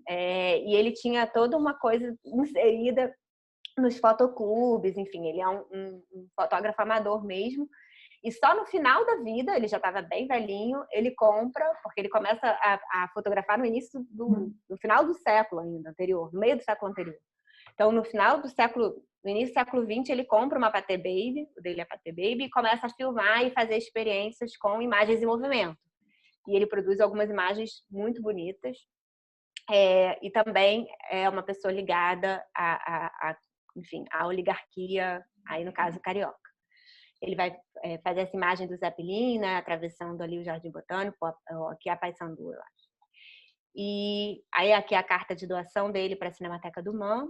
Speaker 2: E ele tinha toda uma coisa inserida nos fotoclubes, enfim, ele é um fotógrafo amador mesmo. E só no final da vida, ele já estava bem velhinho, ele compra, porque ele começa a fotografar no início no final do século ainda anterior, no meio do século anterior. Então, no início do século XX, ele compra uma Pathé Baby, o dele é Pathé Baby, e começa a filmar e fazer experiências com imagens em movimento. E ele produz algumas imagens muito bonitas. E também é uma pessoa ligada enfim, à oligarquia, aí no caso carioca. Ele vai fazer essa imagem do Zeppelin, né, atravessando ali o Jardim Botânico, aqui é a Paissandu, eu acho. E aí aqui é a carta de doação dele para a Cinemateca do MAM.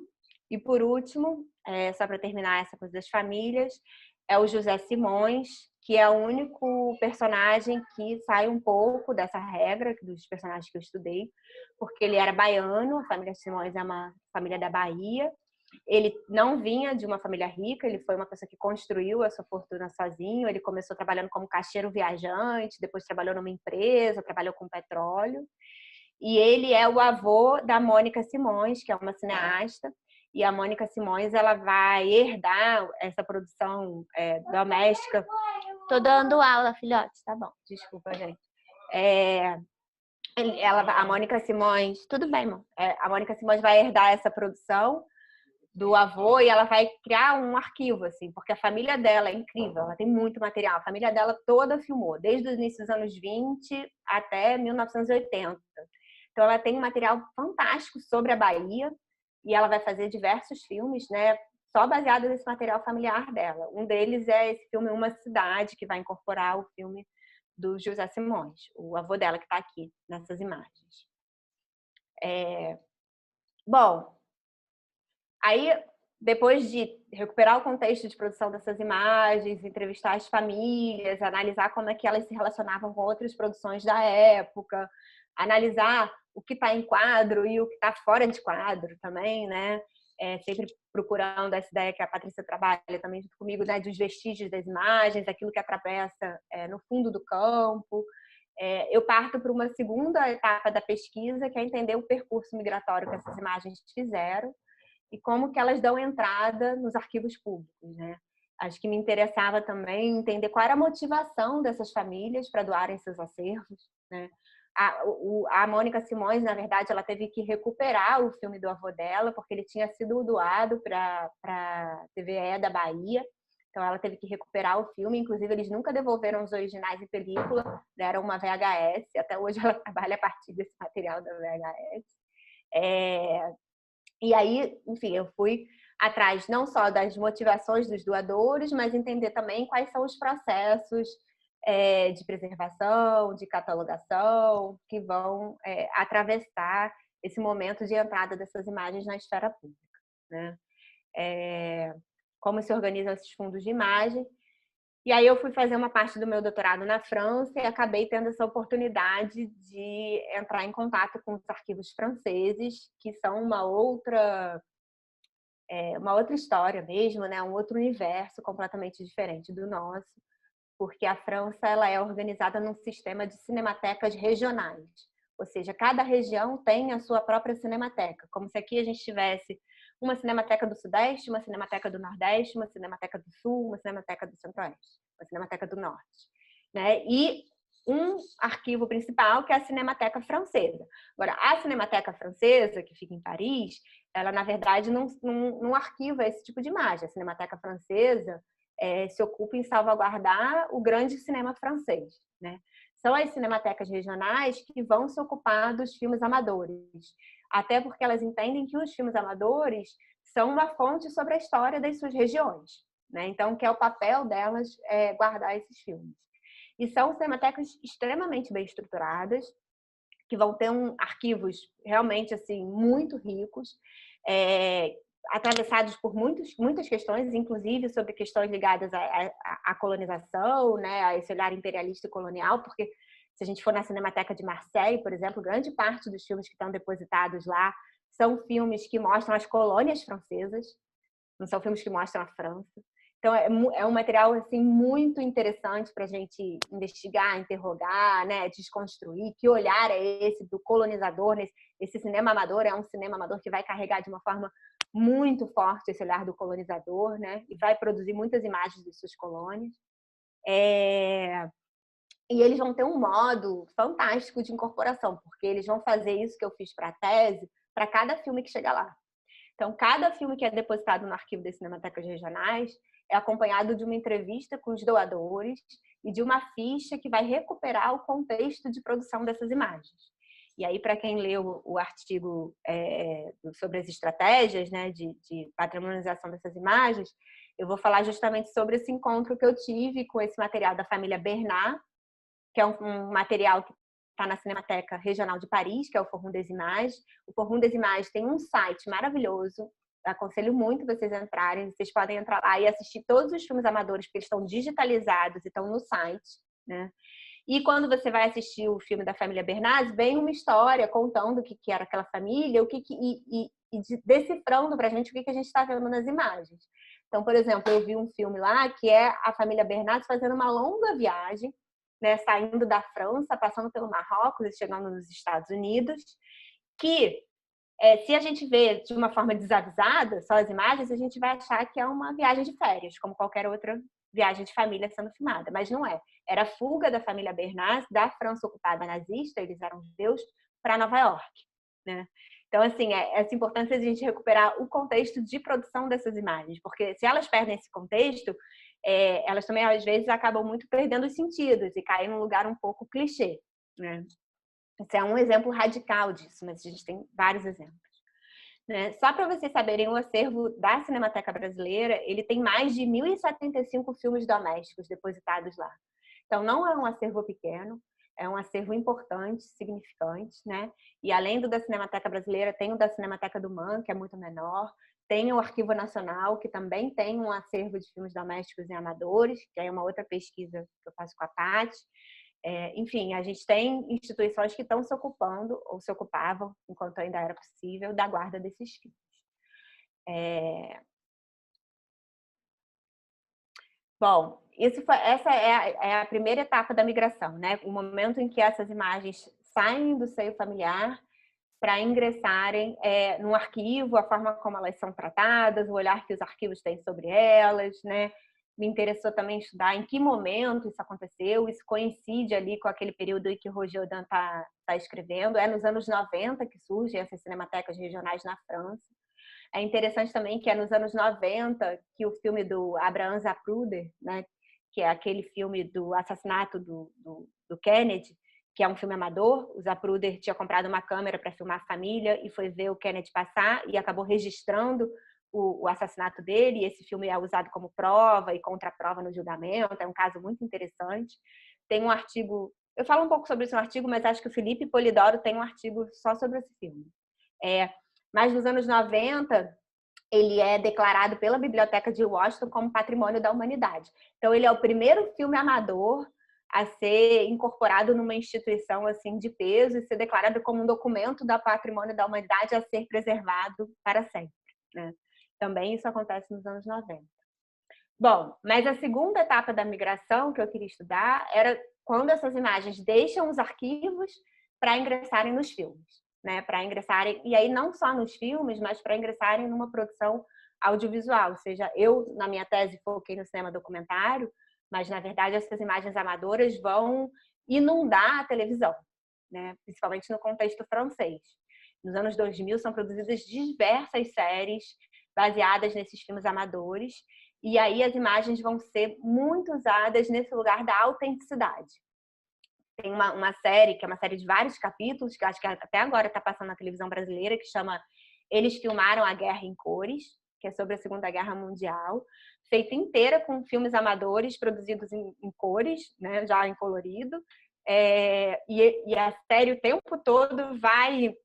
Speaker 2: E por último, só para terminar essa coisa das famílias, é o José Simões, que é o único personagem que sai um pouco dessa regra dos personagens que eu estudei, porque ele era baiano, a família Simões é uma família da Bahia. Ele não vinha de uma família rica, ele foi uma pessoa que construiu a sua fortuna sozinho. Ele começou trabalhando como caixeiro viajante, depois trabalhou numa empresa, trabalhou com petróleo. E ele é o avô da Mônica Simões, que é uma cineasta. E a Mônica Simões, ela vai herdar essa produção doméstica. Tô dando aula, filhote, tá bom, desculpa, gente. A Mônica Simões, tudo bem, irmão. A Mônica Simões vai herdar essa produção do avô e ela vai criar um arquivo, assim, porque a família dela é incrível, ela tem muito material. A família dela toda filmou, desde o início dos anos 20 até 1980. Então, ela tem um material fantástico sobre a Bahia e ela vai fazer diversos filmes, né, só baseado nesse material familiar dela. Um deles é esse filme Uma Cidade, que vai incorporar o filme do José Simões, o avô dela que está aqui nessas imagens. Bom, aí, depois de recuperar o contexto de produção dessas imagens, entrevistar as famílias, analisar como é que elas se relacionavam com outras produções da época, analisar o que está em quadro e o que está fora de quadro também, né? Sempre procurando essa ideia que a Patrícia trabalha também junto comigo, né? Dos vestígios das imagens, aquilo que atravessa no fundo do campo. Eu parto para uma segunda etapa da pesquisa, que é entender o percurso migratório que essas imagens fizeram e como que elas dão entrada nos arquivos públicos, né? Acho que me interessava também entender qual era a motivação dessas famílias para doarem seus acervos, né? A Mônica Simões, na verdade, ela teve que recuperar o filme do avô dela, porque ele tinha sido doado para a TVE da Bahia. Então, ela teve que recuperar o filme. Inclusive, eles nunca devolveram os originais em película, deram uma VHS. Até hoje, ela trabalha a partir desse material da VHS. E aí, enfim, eu fui atrás não só das motivações dos doadores, mas entender também quais são os processos de preservação, de catalogação, que vão atravessar esse momento de entrada dessas imagens na esfera pública, né? Como se organizam esses fundos de imagem. E aí eu fui fazer uma parte do meu doutorado na França e acabei tendo essa oportunidade de entrar em contato com os arquivos franceses, que são uma outra história mesmo, né? Um outro universo completamente diferente do nosso, porque a França ela é organizada num sistema de cinematecas regionais, ou seja, cada região tem a sua própria cinemateca, como se aqui a gente tivesse uma cinemateca do Sudeste, uma cinemateca do Nordeste, uma cinemateca do Sul, uma cinemateca do Centro-Oeste. a Cinemateca do Norte, né? E um arquivo principal, que é a Cinemateca Francesa. Agora, a Cinemateca Francesa, que fica em Paris, ela, na verdade, não arquiva esse tipo de imagem. A Cinemateca Francesa se ocupa em salvaguardar o grande cinema francês, né? São as cinematecas regionais que vão se ocupar dos filmes amadores, até porque elas entendem que os filmes amadores são uma fonte sobre a história das suas regiões, né? Então, que é o papel delas guardar esses filmes. E são cinematecas extremamente bem estruturadas, que vão ter arquivos realmente assim muito ricos, atravessados por muitas questões, inclusive sobre questões ligadas à colonização, né, a esse olhar imperialista e colonial, porque se a gente for na Cinemateca de Marseille, por exemplo, grande parte dos filmes que estão depositados lá são filmes que mostram as colônias francesas, não são filmes que mostram a França. Então, é um material assim, muito interessante para a gente investigar, interrogar, né, desconstruir. Que olhar é esse do colonizador? Esse cinema amador é um cinema amador que vai carregar de uma forma muito forte esse olhar do colonizador, né, e vai produzir muitas imagens de suas colônias. E eles vão ter um modo fantástico de incorporação, porque eles vão fazer isso que eu fiz para a tese, para cada filme que chega lá. Então, cada filme que é depositado no arquivo das cinematecas regionais é acompanhado de uma entrevista com os doadores e de uma ficha que vai recuperar o contexto de produção dessas imagens. E aí, para quem leu o artigo sobre as estratégias, né, de patrimonialização dessas imagens, eu vou falar justamente sobre esse encontro que eu tive com esse material da família Bernat, que é um material que está na Cinemateca Regional de Paris, que é o Forum des Images. O Forum des Images tem um site maravilhoso, eu aconselho muito vocês entrarem, vocês podem entrar lá e assistir todos os filmes amadores, porque eles estão digitalizados e estão no site, né? E quando você vai assistir o filme da família Bernat, vem uma história contando o que era aquela família, e decifrando para a gente o que a gente está vendo nas imagens. Então, por exemplo, eu vi um filme lá que é a família Bernat fazendo uma longa viagem, né, saindo da França, passando pelo Marrocos e chegando nos Estados Unidos, que se a gente vê de uma forma desavisada só as imagens, a gente vai achar que é uma viagem de férias, como qualquer outra viagem de família sendo filmada, mas não é. Era a fuga da família Bernat da França ocupada nazista, eles eram judeus, para Nova York, né? Então, assim, essa importância de a gente recuperar o contexto de produção dessas imagens, porque se elas perdem esse contexto, elas também, às vezes, acabam muito perdendo os sentidos e caem num lugar um pouco clichê, né? Esse é um exemplo radical disso, mas a gente tem vários exemplos, né? Só para vocês saberem, o acervo da Cinemateca Brasileira, ele tem mais de 1.075 filmes domésticos depositados lá. Então, não é um acervo pequeno, é um acervo importante, significante, né? E além do da Cinemateca Brasileira, tem o da Cinemateca do MAN, que é muito menor, tem o Arquivo Nacional, que também tem um acervo de filmes domésticos e amadores, que é uma outra pesquisa que eu faço com a Tati. Enfim, a gente tem instituições que estão se ocupando, ou se ocupavam, enquanto ainda era possível, da guarda desses filmes. Bom, essa é a primeira etapa da migração, né? O momento em que essas imagens saem do seio familiar para ingressarem no arquivo, a forma como elas são tratadas, o olhar que os arquivos têm sobre elas, né? Me interessou também estudar em que momento isso aconteceu, isso coincide ali com aquele período em que o Roger Audin está escrevendo, é nos anos 90 que surgem essas cinematecas regionais na França. É interessante também que é nos anos 90 que o filme do Abraham Zapruder, né, que é aquele filme do assassinato do Kennedy, que é um filme amador. O Zapruder tinha comprado uma câmera para filmar a família e foi ver o Kennedy passar e acabou registrando o assassinato dele. E esse filme é usado como prova e contraprova no julgamento. É um caso muito interessante. Tem um artigo, eu falo um pouco sobre isso no artigo, mas acho que o Felipe Polidoro tem um artigo só sobre esse filme. Mas nos anos 90, ele é declarado pela Biblioteca de Washington como Patrimônio da Humanidade. Então, ele é o primeiro filme amador a ser incorporado numa instituição assim de peso e ser declarado como um documento da Patrimônio da Humanidade a ser preservado para sempre, né? Também isso acontece nos anos 90. Bom, mas a segunda etapa da migração que eu queria estudar era quando essas imagens deixam os arquivos para ingressarem nos filmes, né? Para ingressarem, e aí não só nos filmes, mas para ingressarem numa produção audiovisual. Ou seja, eu, na minha tese, foquei no cinema documentário, mas na verdade essas imagens amadoras vão inundar a televisão, né? Principalmente no contexto francês. Nos anos 2000 são produzidas diversas séries baseadas nesses filmes amadores, e aí as imagens vão ser muito usadas nesse lugar da autenticidade. Tem uma série, que é uma série de vários capítulos, que acho que até agora está passando na televisão brasileira, que chama Eles Filmaram a Guerra em Cores, que é sobre a Segunda Guerra Mundial, feita inteira com filmes amadores produzidos em cores, né, já em colorido. E a série o tempo todo vai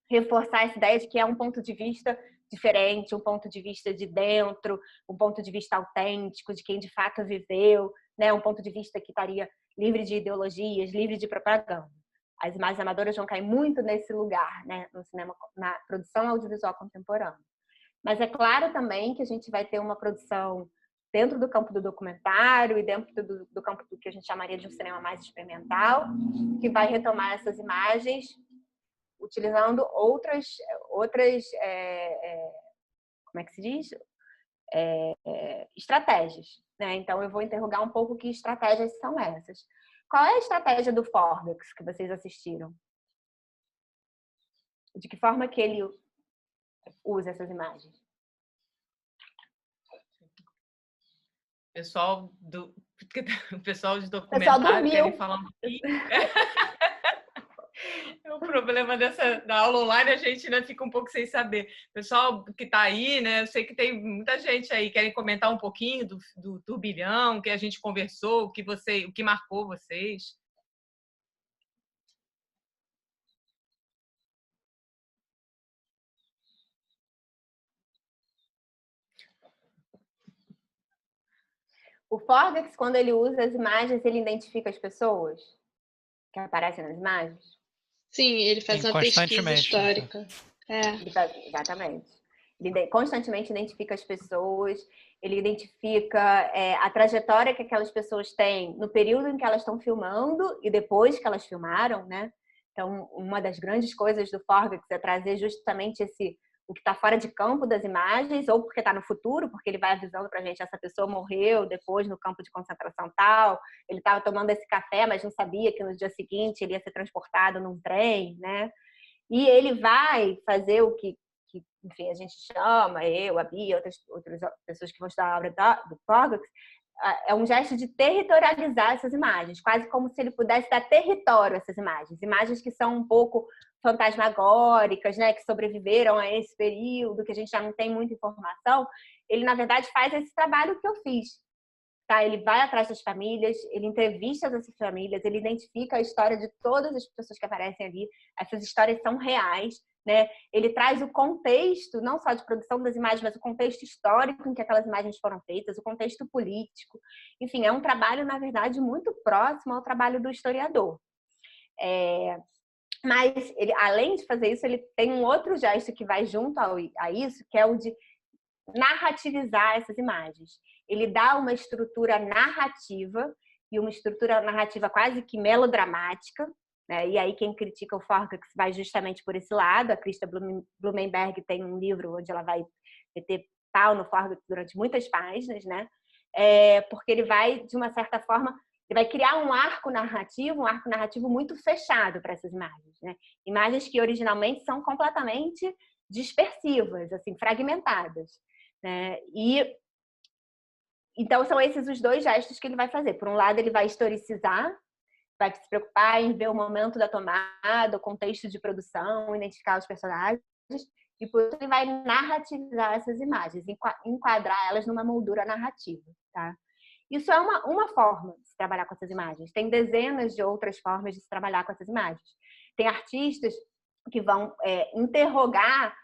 Speaker 2: reforçar essa ideia de que é um ponto de vista diferente, um ponto de vista de dentro, um ponto de vista autêntico, de quem de fato viveu, né? Um ponto de vista que estaria livre de ideologias, livre de propaganda. As imagens amadoras vão cair muito nesse lugar, né? No cinema, na produção audiovisual contemporânea. Mas é claro também que a gente vai ter uma produção dentro do campo do documentário e dentro do campo do que a gente chamaria de um cinema mais experimental, que vai retomar essas imagens utilizando outras como é que se diz? Estratégias, né? Então, eu vou interrogar um pouco que estratégias são essas. Qual é a estratégia do Forbex que vocês assistiram? De que forma que ele usa essas imagens?
Speaker 1: O pessoal de documentário querem falar um pouquinho. O problema da aula online, a gente ainda fica um pouco sem saber. O pessoal que está aí, né? Eu sei que tem muita gente aí, querem comentar um pouquinho do turbilhão, que a gente conversou, o que marcou vocês.
Speaker 2: O Forbex, quando ele usa as imagens, ele identifica as pessoas que aparecem nas imagens?
Speaker 4: Sim, ele faz uma pesquisa histórica.
Speaker 2: Exatamente. Ele constantemente identifica as pessoas, ele identifica a trajetória que aquelas pessoas têm no período em que elas estão filmando e depois que elas filmaram, né? Então, uma das grandes coisas do Forbex é trazer justamente o que está fora de campo das imagens, ou porque está no futuro, porque ele vai avisando para a gente, essa pessoa morreu depois no campo de concentração tal, ele estava tomando esse café, mas não sabia que no dia seguinte ele ia ser transportado num trem, né? E ele vai fazer o que enfim, a gente chama, eu, a Bia, outras pessoas que vão estudar a obra do Forbex, é um gesto de territorializar essas imagens, quase como se ele pudesse dar território a essas imagens que são um pouco fantasmagóricas, né, que sobreviveram a esse período, que a gente já não tem muita informação. Ele, na verdade, faz esse trabalho que eu fiz. Tá? Ele vai atrás das famílias, ele entrevista essas famílias, ele identifica a história de todas as pessoas que aparecem ali. Essas histórias são reais, né? Ele traz o contexto, não só de produção das imagens, mas o contexto histórico em que aquelas imagens foram feitas, o contexto político. Enfim, é um trabalho, na verdade, muito próximo ao trabalho do historiador. Mas, ele, além de fazer isso, ele tem um outro gesto que vai junto a isso, que é o de narrativizar essas imagens. Ele dá uma estrutura narrativa, e uma estrutura narrativa quase que melodramática, né? E aí quem critica o Forbex vai justamente por esse lado. A Christa Blumenberg tem um livro onde ela vai meter pau no Forbex durante muitas páginas, né? Porque ele vai, de uma certa forma, ele vai criar um arco narrativo muito fechado para essas imagens, né? Imagens que originalmente são completamente dispersivas, assim, fragmentadas, né? E então são esses os dois gestos que ele vai fazer. Por um lado, ele vai historicizar, vai se preocupar em ver o momento da tomada, o contexto de produção, identificar os personagens, e por outro, ele vai narrativizar essas imagens, enquadrar elas numa moldura narrativa, tá? Isso é uma forma de se trabalhar com essas imagens. Tem dezenas de outras formas de se trabalhar com essas imagens. Tem artistas que vão interrogar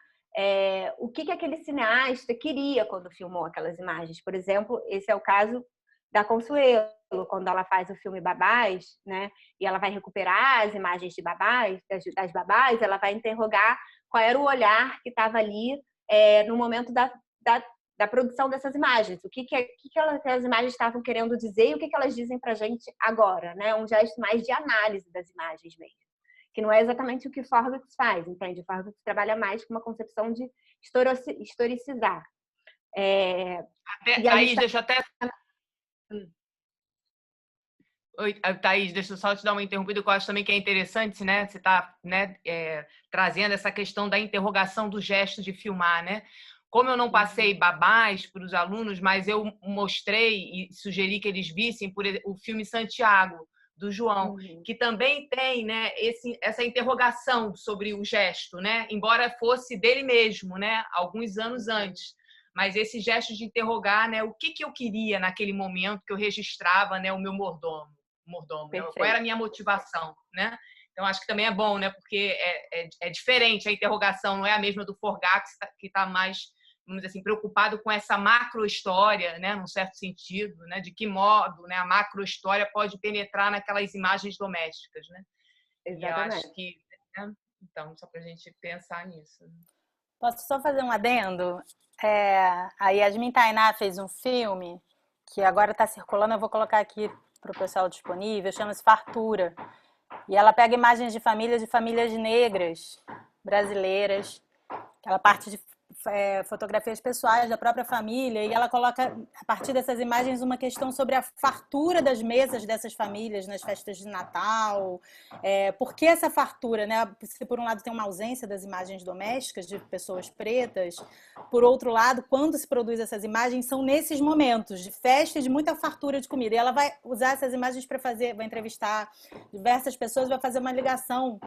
Speaker 2: o que aquele cineasta queria quando filmou aquelas imagens. Por exemplo, esse é o caso da Consuelo, quando ela faz o filme Babás, né? E ela vai recuperar as imagens de Babás, das Babás, ela vai interrogar qual era o olhar que estava ali no momento da produção dessas imagens, o que aquelas imagens estavam querendo dizer e o que elas dizem para a gente agora, né? Um gesto mais de análise das imagens mesmo, que não é exatamente o que o Forbex faz, entende? O Forbex trabalha mais com uma concepção de historicizar.
Speaker 1: Aí, deixa eu até... Oi, Thaís, deixa eu só te dar uma interrompida, que eu acho também que é interessante, né? Você está, né, trazendo essa questão da interrogação do gesto de filmar, né? Como eu não passei babás para os alunos, mas eu mostrei e sugeri que eles vissem o filme Santiago, do João, que também tem, né, essa interrogação sobre o gesto, né? Embora fosse dele mesmo, né? Alguns anos antes. Mas esse gesto de interrogar, né, o que eu queria naquele momento que eu registrava, né, o meu mordomo, né? Qual era a minha motivação, né? Então acho que também é bom, né, porque é diferente, a interrogação não é a mesma do Forgak, que está mais, vamos dizer assim, preocupado com essa macro história, né, num certo sentido, né, de que modo, né, a macro história pode penetrar naquelas imagens domésticas, né?
Speaker 2: Exatamente.
Speaker 1: E eu acho que, né? Então, só para a gente pensar nisso.
Speaker 3: Posso só fazer um adendo? A Yasmin Tainá fez um filme que agora está circulando, eu vou colocar aqui para o pessoal disponível, chama-se Fartura. E ela pega imagens de famílias negras brasileiras, ela parte de fotografias pessoais da própria família, e ela coloca, a partir dessas imagens, uma questão sobre a fartura das mesas dessas famílias nas festas de Natal. Por que essa fartura, né? Se por um lado tem uma ausência das imagens domésticas de pessoas pretas, por outro lado, quando se produz essas imagens, são nesses momentos de festa e de muita fartura de comida. E ela vai usar essas imagens para vai entrevistar diversas pessoas, vai fazer uma ligação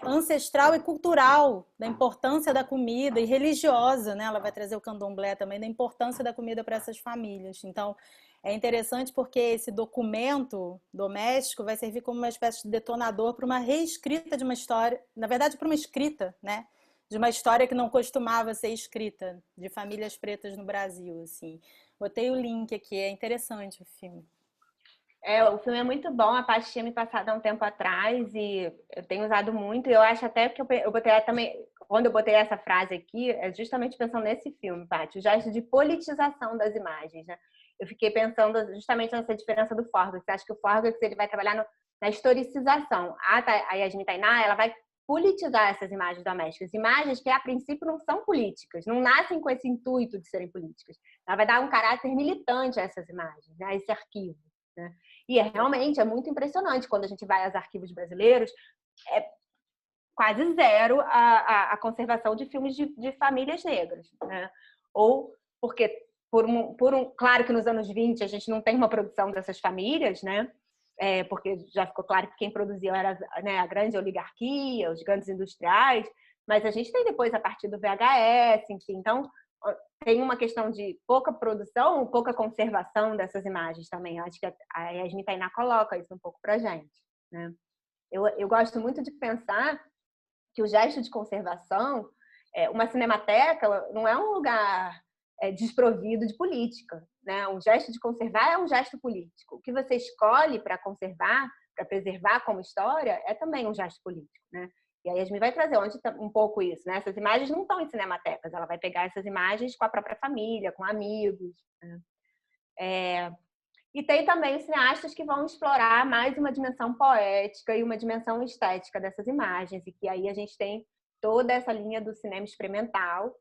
Speaker 3: ancestral e cultural da importância da comida e religiosa, né? Ela vai trazer o candomblé também, da importância da comida para essas famílias. Então, é interessante porque esse documento doméstico vai servir como uma espécie de detonador para uma reescrita de uma história, na verdade, para uma escrita, né? De uma história que não costumava ser escrita, de famílias pretas no Brasil, assim. Botei o link aqui, é interessante o filme.
Speaker 2: O filme é muito bom, a Paty tinha me passado há um tempo atrás e eu tenho usado muito, e eu acho até que eu botei também, quando eu botei essa frase aqui, é justamente pensando nesse filme, Paty, o gesto de politização das imagens, né? Eu fiquei pensando justamente nessa diferença do Forgak. Você acha que o Forgak, ele vai trabalhar na historicização? A Yasmin Tainá, ela vai politizar essas imagens domésticas, imagens que a princípio não são políticas, não nascem com esse intuito de serem políticas. Ela vai dar um caráter militante a essas imagens, né? A esse arquivo, né? E realmente é muito impressionante quando a gente vai aos arquivos brasileiros, é quase zero a conservação de filmes de famílias negras, né? Ou porque, claro que nos anos 20 a gente não tem uma produção dessas famílias, né? Porque já ficou claro que quem produzia era, né, a grande oligarquia, os grandes industriais, mas a gente tem depois a partir do VHS, enfim, então tem uma questão de pouca produção, pouca conservação dessas imagens também. Eu acho que a Yasmin Tainá coloca isso um pouco pra gente, né? Eu gosto muito de pensar que o gesto de conservação, uma cinemateca não é um lugar desprovido de política, né? Um gesto de conservar é um gesto político. O que você escolhe para conservar, para preservar como história, é também um gesto político, né? E a Yasmin vai trazer um pouco isso, né? Essas imagens não estão em cinematecas, ela vai pegar essas imagens com a própria família, com amigos, né? E tem também os cineastas que vão explorar mais uma dimensão poética e uma dimensão estética dessas imagens, e que aí a gente tem toda essa linha do cinema experimental,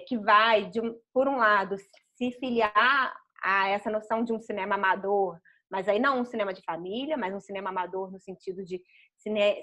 Speaker 2: que vai, por um lado, se filiar a essa noção de um cinema amador, mas aí não um cinema de família, mas um cinema amador no sentido de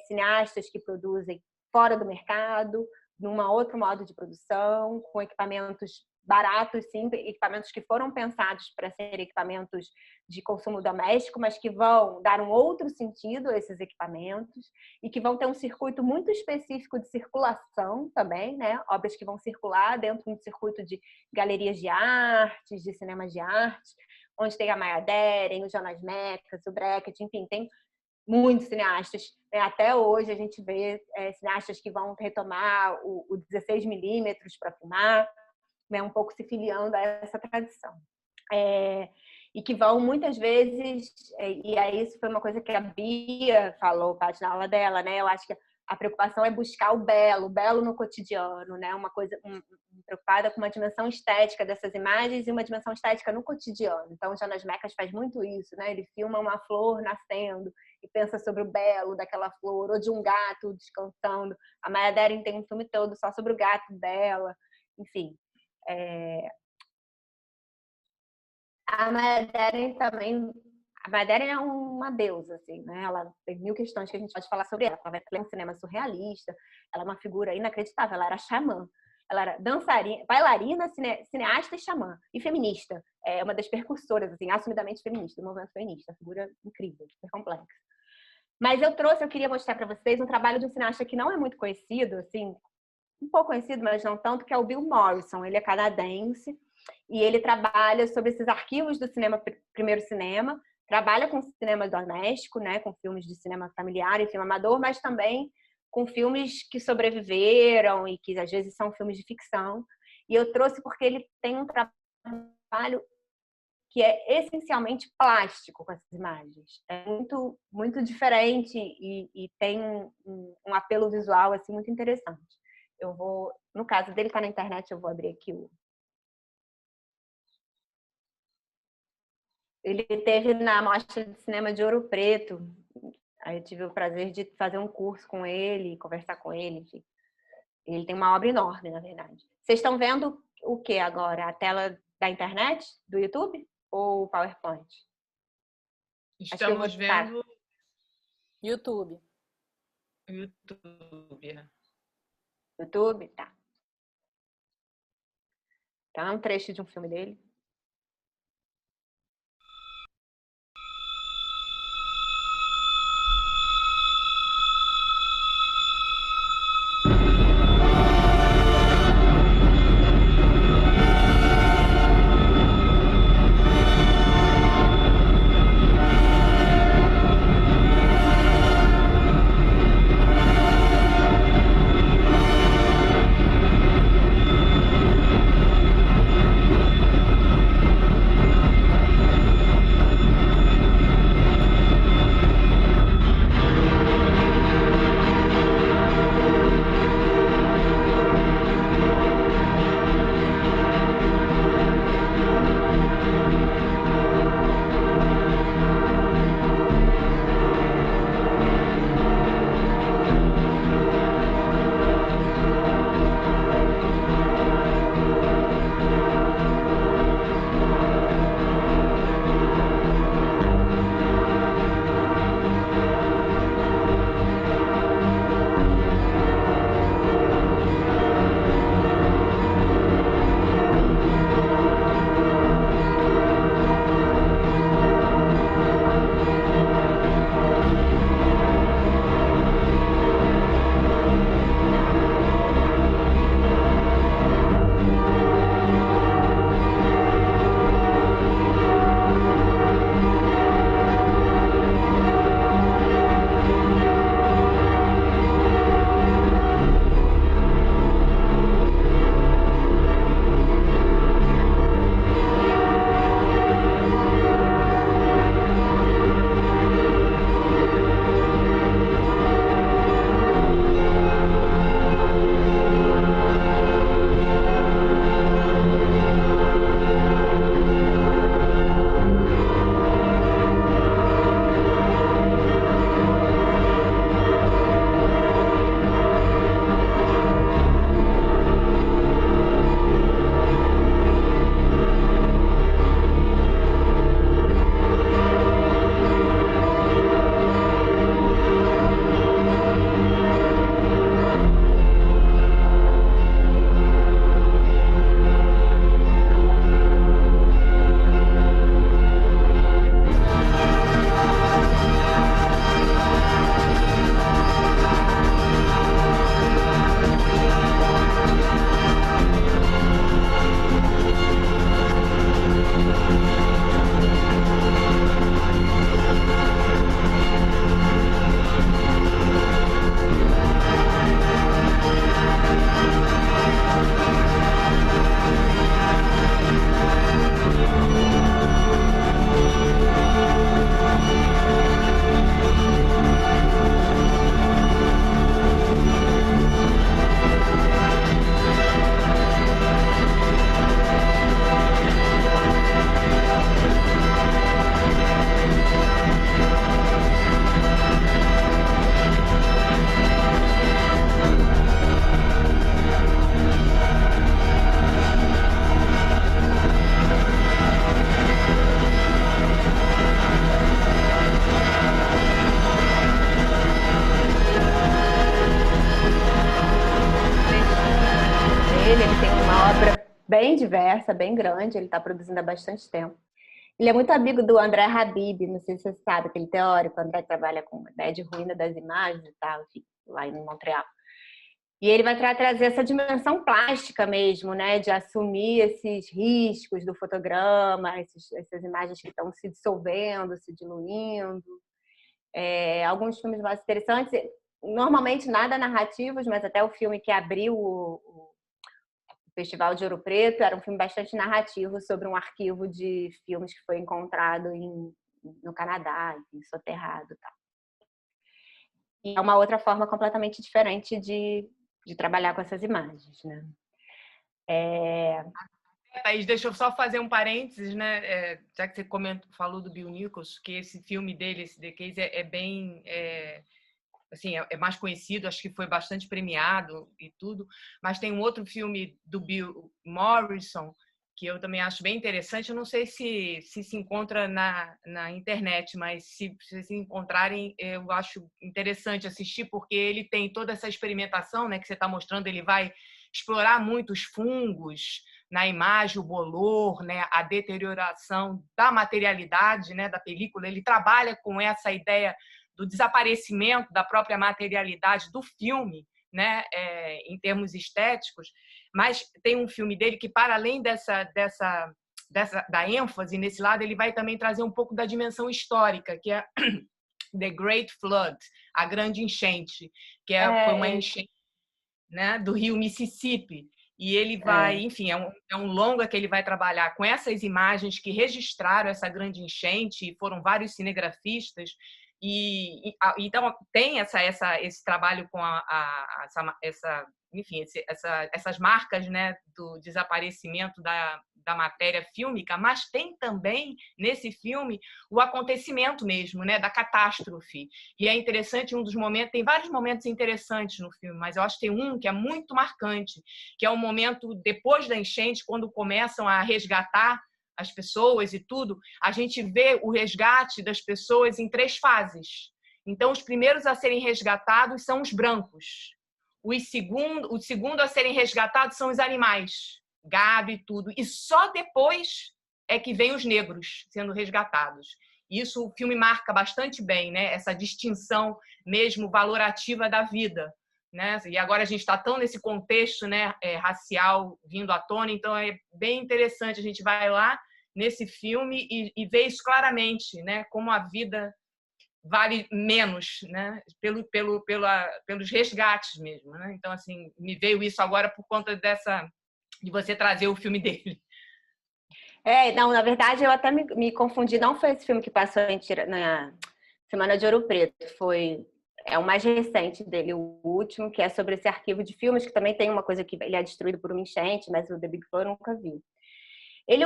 Speaker 2: cineastas que produzem fora do mercado, num outro modo de produção, com equipamentos baratos, sim, equipamentos que foram pensados para serem equipamentos de consumo doméstico, mas que vão dar um outro sentido a esses equipamentos e que vão ter um circuito muito específico de circulação também, né? Obras que vão circular dentro de um circuito de galerias de artes, de cinemas de arte, onde tem a Maya Deren, o Jonas Mekas, o Beckett, enfim, tem muitos cineastas, né? Até hoje a gente vê cineastas que vão retomar o 16mm para filmar, né? Um pouco se filiando a essa tradição. E que vão muitas vezes, e aí isso foi uma coisa que a Bia falou, Paty, na aula dela, né? Eu acho que a preocupação é buscar o belo no cotidiano, né? Uma coisa preocupada com uma dimensão estética dessas imagens e uma dimensão estética no cotidiano. Então, o Jonas Mekas faz muito isso, né? Ele filma uma flor nascendo e pensa sobre o belo daquela flor, ou de um gato descansando. A Maya Deren tem um filme todo só sobre o gato dela, enfim. A Maya Deren também, A Madeleine é uma deusa, assim, né? Ela tem mil questões que a gente pode falar sobre ela. Ela é um cinema surrealista, ela é uma figura inacreditável, ela era xamã. Ela era dançarina, bailarina, cineasta e xamã. E feminista. É uma das percursoras, assim, assumidamente feminista, do movimento feminista. Uma figura incrível, super complexa. Mas eu queria mostrar para vocês um trabalho de um cineasta que não é muito conhecido, assim, um pouco conhecido, mas não tanto, que é o Bill Morrison. Ele é canadense e ele trabalha sobre esses arquivos do cinema, primeiro cinema, trabalha com cinema doméstico, né, com filmes de cinema familiar e filme amador, mas também com filmes que sobreviveram e que às vezes são filmes de ficção. E eu trouxe porque ele tem um trabalho que é essencialmente plástico com essas imagens. É muito, muito diferente e tem um apelo visual assim, muito interessante. Eu vou, no caso dele está na internet, eu vou abrir aqui o... Ele teve na Mostra de Cinema de Ouro Preto. Aí eu tive o prazer de fazer um curso com ele, conversar com ele, enfim. Ele tem uma obra enorme, na verdade. Vocês estão vendo o que agora? A tela da internet? Do YouTube? Ou o PowerPoint?
Speaker 1: Estamos vendo
Speaker 3: YouTube.
Speaker 2: YouTube? Tá. Então é um trecho de um filme dele. bem diversa, bem grande, ele está produzindo há bastante tempo. Ele é muito amigo do André Habib, não sei se você sabe, aquele teórico. O André trabalha com a ideia de ruína das imagens e tal, enfim, lá em Montreal. E ele vai trazer essa dimensão plástica mesmo, né, de assumir esses riscos do fotograma, essas imagens que estão se dissolvendo, se diluindo. Alguns filmes mais interessantes, normalmente nada narrativos, mas até o filme que abriu o Festival de Ouro Preto era um filme bastante narrativo sobre um arquivo de filmes que foi encontrado no Canadá, soterrado e tal. E é uma outra forma completamente diferente de trabalhar com essas imagens, né?
Speaker 1: Thaís, deixa eu só fazer um parênteses, né? Já que você falou do Bill Nichols, que esse filme dele, esse The Case, é bem... assim, é mais conhecido, acho que foi bastante premiado e tudo, mas tem um outro filme do Bill Morrison, que eu também acho bem interessante. Eu não sei se encontra na internet, mas se encontrarem, eu acho interessante assistir, porque ele tem toda essa experimentação, né, que você está mostrando. Ele vai explorar muito os fungos na imagem, o bolor, né, a deterioração da materialidade, né, da película. Ele trabalha com essa ideia do desaparecimento da própria materialidade do filme, né, em termos estéticos. Mas tem um filme dele que, para além da ênfase nesse lado, ele vai também trazer um pouco da dimensão histórica, que é The Great Flood, a grande enchente, que foi uma enchente, né, do rio Mississippi. E ele vai, enfim, é um longa que ele vai trabalhar com essas imagens que registraram essa grande enchente, e foram vários cinegrafistas. Então tem esse trabalho com enfim, essas marcas, né, do desaparecimento da matéria fílmica, mas tem também nesse filme o acontecimento mesmo, né, da catástrofe. E é interessante, tem vários momentos interessantes no filme, mas eu acho que tem um que é muito marcante, que é o momento depois da enchente, quando começam a resgatar as pessoas e tudo. A gente vê o resgate das pessoas em 3 fases. Então, os primeiros a serem resgatados são os brancos. O segundo a serem resgatados são os animais, gado e tudo. E só depois é que vem os negros sendo resgatados. Isso o filme marca bastante bem, né? Essa distinção mesmo valorativa da vida, né? E agora a gente está tão nesse contexto, né, racial vindo à tona, então é bem interessante. A gente vai lá nesse filme e vê isso claramente, né? Como a vida vale menos, né? Pelos resgates mesmo, né? Então, assim, me veio isso agora por conta de você trazer o filme dele.
Speaker 2: Não, na verdade, eu até me confundi. Não foi esse filme que passou na Semana de Ouro Preto. É o mais recente dele, o último, que é sobre esse arquivo de filmes, que também tem uma coisa que ele é destruído por uma enchente, mas o The Big Flood eu nunca vi.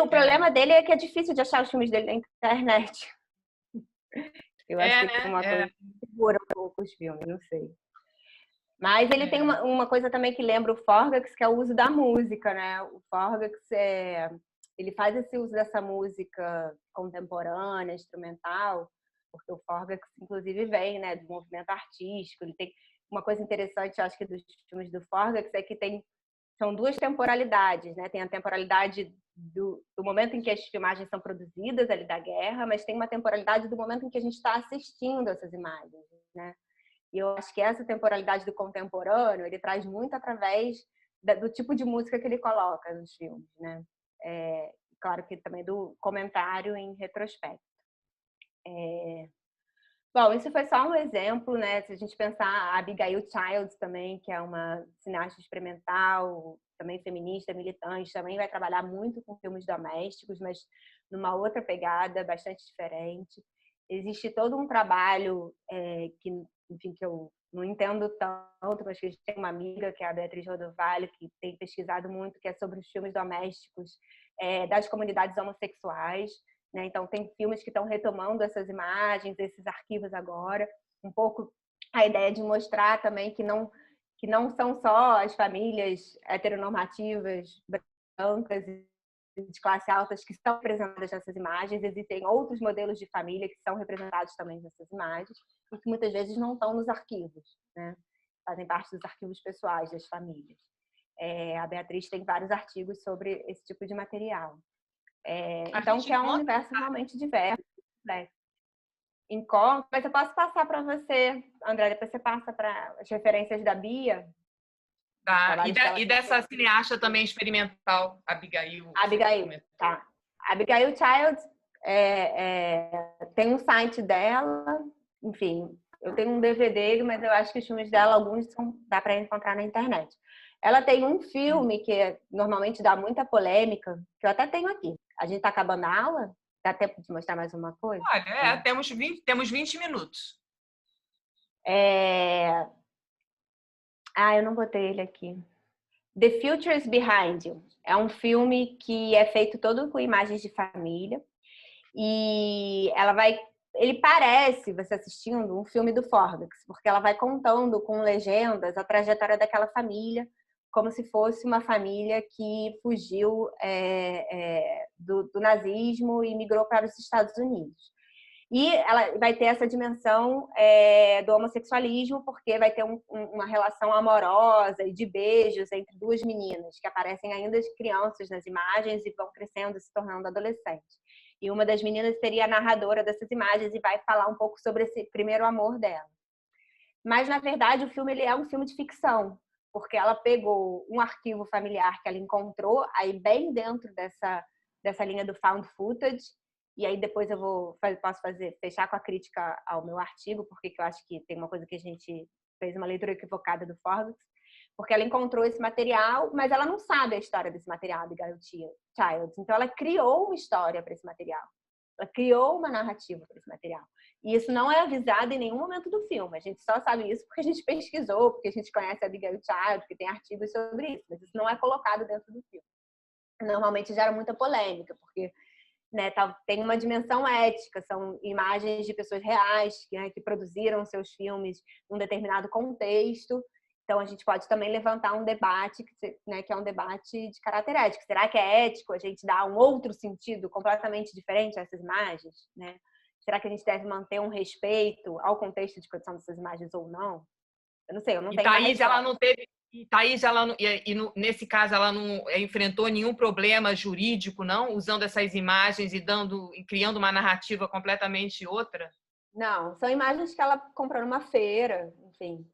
Speaker 2: O problema dele é que é difícil de achar os filmes dele na internet. Eu acho que tem uma coisa que segura um pouco os filmes, não sei. Mas ele tem uma coisa também que lembra o Forgax, que é o uso da música, né? O Forgax, ele faz esse uso dessa música contemporânea, instrumental, porque o Forgax, inclusive, vem, né, do movimento artístico. Ele tem uma coisa interessante, eu acho que dos filmes do Forgax, é que são 2 temporalidades, né? Tem a temporalidade do momento em que as filmagens são produzidas, ali da guerra, mas tem uma temporalidade do momento em que a gente está assistindo essas imagens, né? E eu acho que essa temporalidade do contemporâneo ele traz muito através do tipo de música que ele coloca nos filmes, né? Claro que também do comentário em retrospecto. Bom, isso foi só um exemplo, né? Se a gente pensar a Abigail Childs também, que é uma cineasta experimental, também feminista, militante, também vai trabalhar muito com filmes domésticos, mas numa outra pegada bastante diferente. Existe todo um trabalho que, enfim, que eu não entendo tanto, mas que a gente tem uma amiga, que é a Beatriz Rodovalho, que tem pesquisado muito, que é sobre os filmes domésticos das comunidades homossexuais. Né? Então, tem filmes que estão retomando essas imagens, esses arquivos agora. Um pouco a ideia de mostrar também que não são só as famílias heteronormativas, brancas e de classe alta que são representadas nessas imagens. Existem outros modelos de família que são representados também nessas imagens e que muitas vezes não estão nos arquivos, né? Fazem parte dos arquivos pessoais das famílias. A Beatriz tem vários artigos sobre esse tipo de material.
Speaker 1: A
Speaker 2: Então,
Speaker 1: gente
Speaker 2: que é um
Speaker 1: encontra-
Speaker 2: universo realmente diverso, né? Encontro, mas eu posso passar para você, André, depois você passa para as referências da Bia.
Speaker 1: Tá.
Speaker 2: trabalhos que ela
Speaker 1: E
Speaker 2: tem
Speaker 1: dessa
Speaker 2: feito.
Speaker 1: cineasta também experimental, Abigail.
Speaker 2: Abigail, tá. Abigail Child tem um site dela, enfim, eu tenho um DVD, mas eu acho que os filmes dela, alguns dá para encontrar na internet. Ela tem um filme que normalmente dá muita polêmica, que eu até tenho aqui. A gente está acabando a aula? Dá tempo de mostrar mais uma coisa?
Speaker 1: Olha, temos 20 minutos.
Speaker 2: Eu não botei ele aqui. The Future is Behind You. É um filme que é feito todo com imagens de família. E ele parece, você assistindo, um filme do Fornax, porque ela vai contando com legendas a trajetória daquela família, como se fosse uma família que fugiu do nazismo e migrou para os Estados Unidos. E ela vai ter essa dimensão do homossexualismo, porque vai ter uma relação amorosa e de beijos entre duas meninas, que aparecem ainda de crianças nas imagens e vão crescendo, se tornando adolescentes. E uma das meninas seria a narradora dessas imagens e vai falar um pouco sobre esse primeiro amor dela. Mas, na verdade, o filme ele é um filme de ficção, porque ela pegou um arquivo familiar que ela encontrou, aí bem dentro dessa linha do found footage, e aí depois eu posso fechar com a crítica ao meu artigo, porque eu acho que tem uma coisa que a gente fez uma leitura equivocada do Forbes, porque ela encontrou esse material, mas ela não sabe a história desse material, Abigail Childs. Então ela criou uma história para esse material. Ela criou uma narrativa para esse material. E isso não é avisado em nenhum momento do filme. A gente só sabe isso porque a gente pesquisou, porque a gente conhece a Abigail Childs, porque tem artigos sobre isso, mas isso não é colocado dentro do filme. Normalmente gera muita polêmica, porque tem uma dimensão ética, são imagens de pessoas reais que produziram seus filmes num determinado contexto. Então, a gente pode também levantar um debate, que é um debate de caráter ético. Será que é ético a gente dar um outro sentido completamente diferente a essas imagens? Né? Será que a gente deve manter um respeito ao contexto de produção dessas imagens ou não? Eu não sei, eu não tenho
Speaker 1: Thaís, ela não teve... E Thaís, nesse caso, ela não enfrentou nenhum problema jurídico, não? Usando essas imagens e criando uma narrativa completamente outra?
Speaker 2: Não, são imagens que ela comprou numa feira, enfim,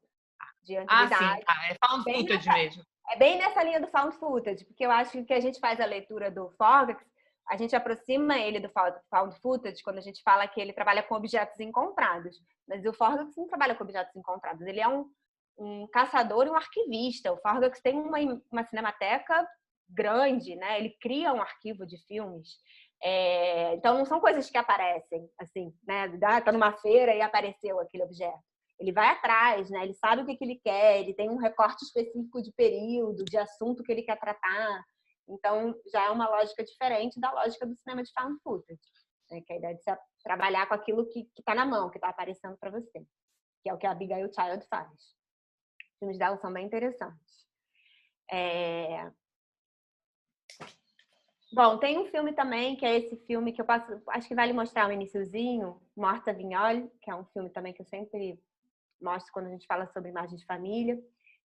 Speaker 2: de antiguidade.
Speaker 1: Sim. É found footage mesmo.
Speaker 2: É bem nessa linha do found footage, porque eu acho que a gente faz a leitura do Forgax, a gente aproxima ele do found footage quando a gente fala que ele trabalha com objetos encontrados. Mas o Forgax não trabalha com objetos encontrados, ele é um caçador e um arquivista. O Forgax tem uma cinemateca grande, né? Ele cria um arquivo de filmes. Então não são coisas que aparecem assim, né? Tá numa feira e apareceu aquele objeto. Ele vai atrás, né? Ele sabe o que ele quer, ele tem um recorte específico de período, de assunto que ele quer tratar. Então, já é uma lógica diferente da lógica do cinema de found footage, né? Que é a ideia de você trabalhar com aquilo que está na mão, que está aparecendo para você, que é o que a Abigail Child faz. Os filmes dela são bem interessantes. Bom, tem um filme também, que é esse filme que eu acho que vale mostrar o iniciozinho, Morta Vignoli, que é um filme também que eu sempre mostro quando a gente fala sobre imagens de família,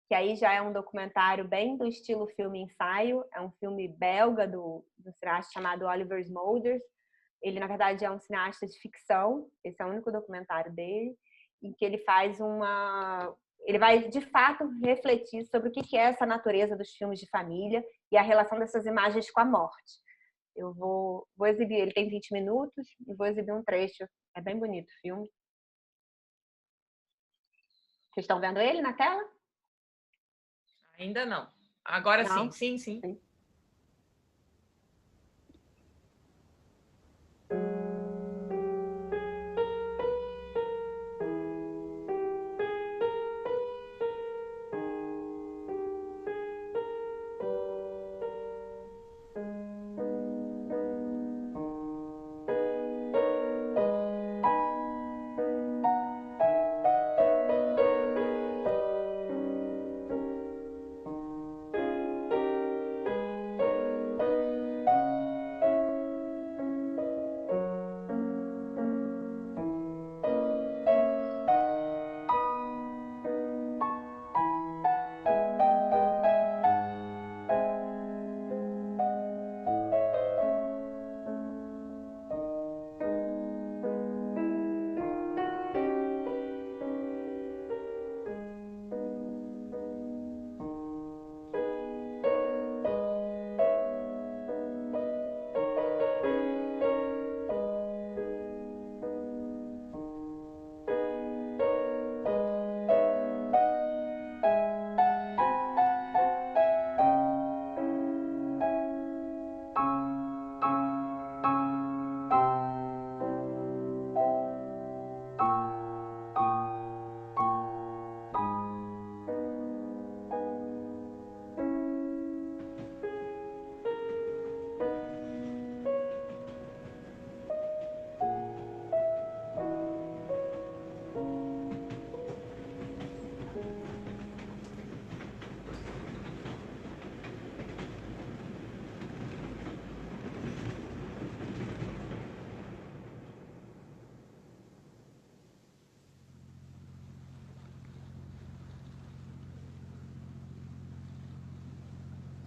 Speaker 2: que aí já é um documentário bem do estilo filme-ensaio, é um filme belga do cineasta chamado Oliver Smolders. Ele, na verdade, é um cineasta de ficção, esse é o único documentário dele, em que ele faz ele vai, de fato, refletir sobre o que é essa natureza dos filmes de família e a relação dessas imagens com a morte. Eu vou exibir, ele tem 20 minutos, e vou exibir um trecho, é bem bonito o filme. Vocês estão vendo ele na tela?
Speaker 1: Ainda não. Agora
Speaker 2: não?
Speaker 1: Sim.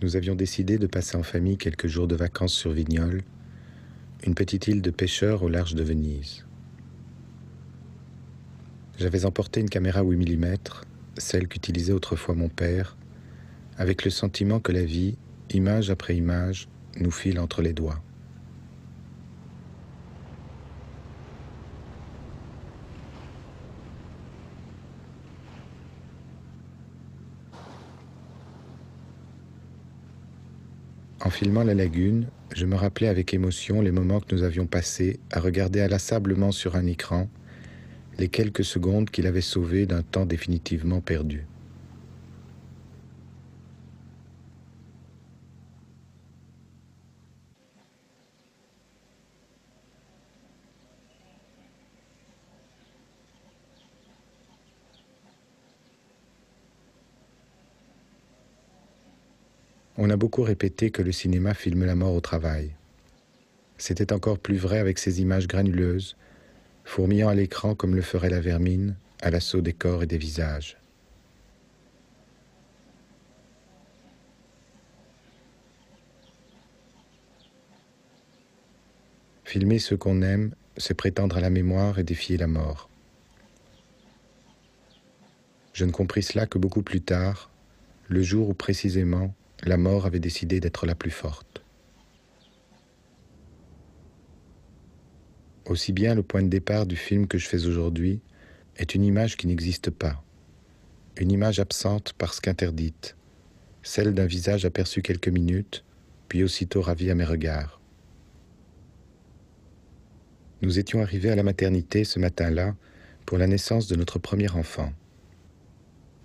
Speaker 11: nous avions décidé de passer en famille quelques jours de vacances sur Vignoles, une petite île de pêcheurs au large de Venise. J'avais emporté une caméra 8 mm, celle qu'utilisait autrefois mon père, avec le sentiment que la vie, image après image, nous file entre les doigts. En filmant la lagune, je me rappelais avec émotion les moments que nous avions passés à regarder inlassablement sur un écran les quelques secondes qu'il avait sauvées d'un temps définitivement perdu. On a beaucoup répété que le cinéma filme la mort au travail. C'était encore plus vrai avec ces images granuleuses, fourmillant à l'écran comme le ferait la vermine, à l'assaut des corps et des visages. Filmer ceux qu'on aime, c'est prétendre à la mémoire et défier la mort. Je ne compris cela que beaucoup plus tard, le jour où précisément la mort avait décidé d'être la plus forte. Aussi bien le point de départ du film que je fais aujourd'hui est une image qui n'existe pas, une image absente parce qu'interdite, celle d'un visage aperçu quelques minutes, puis aussitôt ravi à mes regards. Nous étions arrivés à la maternité ce matin-là pour la naissance de notre premier enfant.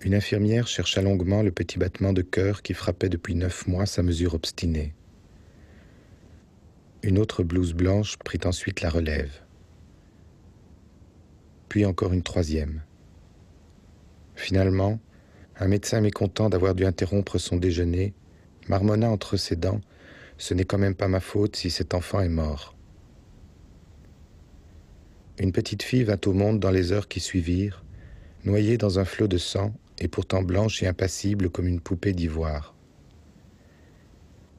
Speaker 11: Une infirmière chercha longuement le petit battement de cœur qui frappait depuis 9 mois sa mesure obstinée. Une autre blouse blanche prit ensuite la relève. Puis encore une troisième. Finalement, un médecin mécontent d'avoir dû interrompre son déjeuner marmonna entre ses dents « Ce n'est quand même pas ma faute si cet enfant est mort ». Une petite fille vint au monde dans les heures qui suivirent, noyée dans un flot de sang et pourtant blanche et impassible comme une poupée d'ivoire.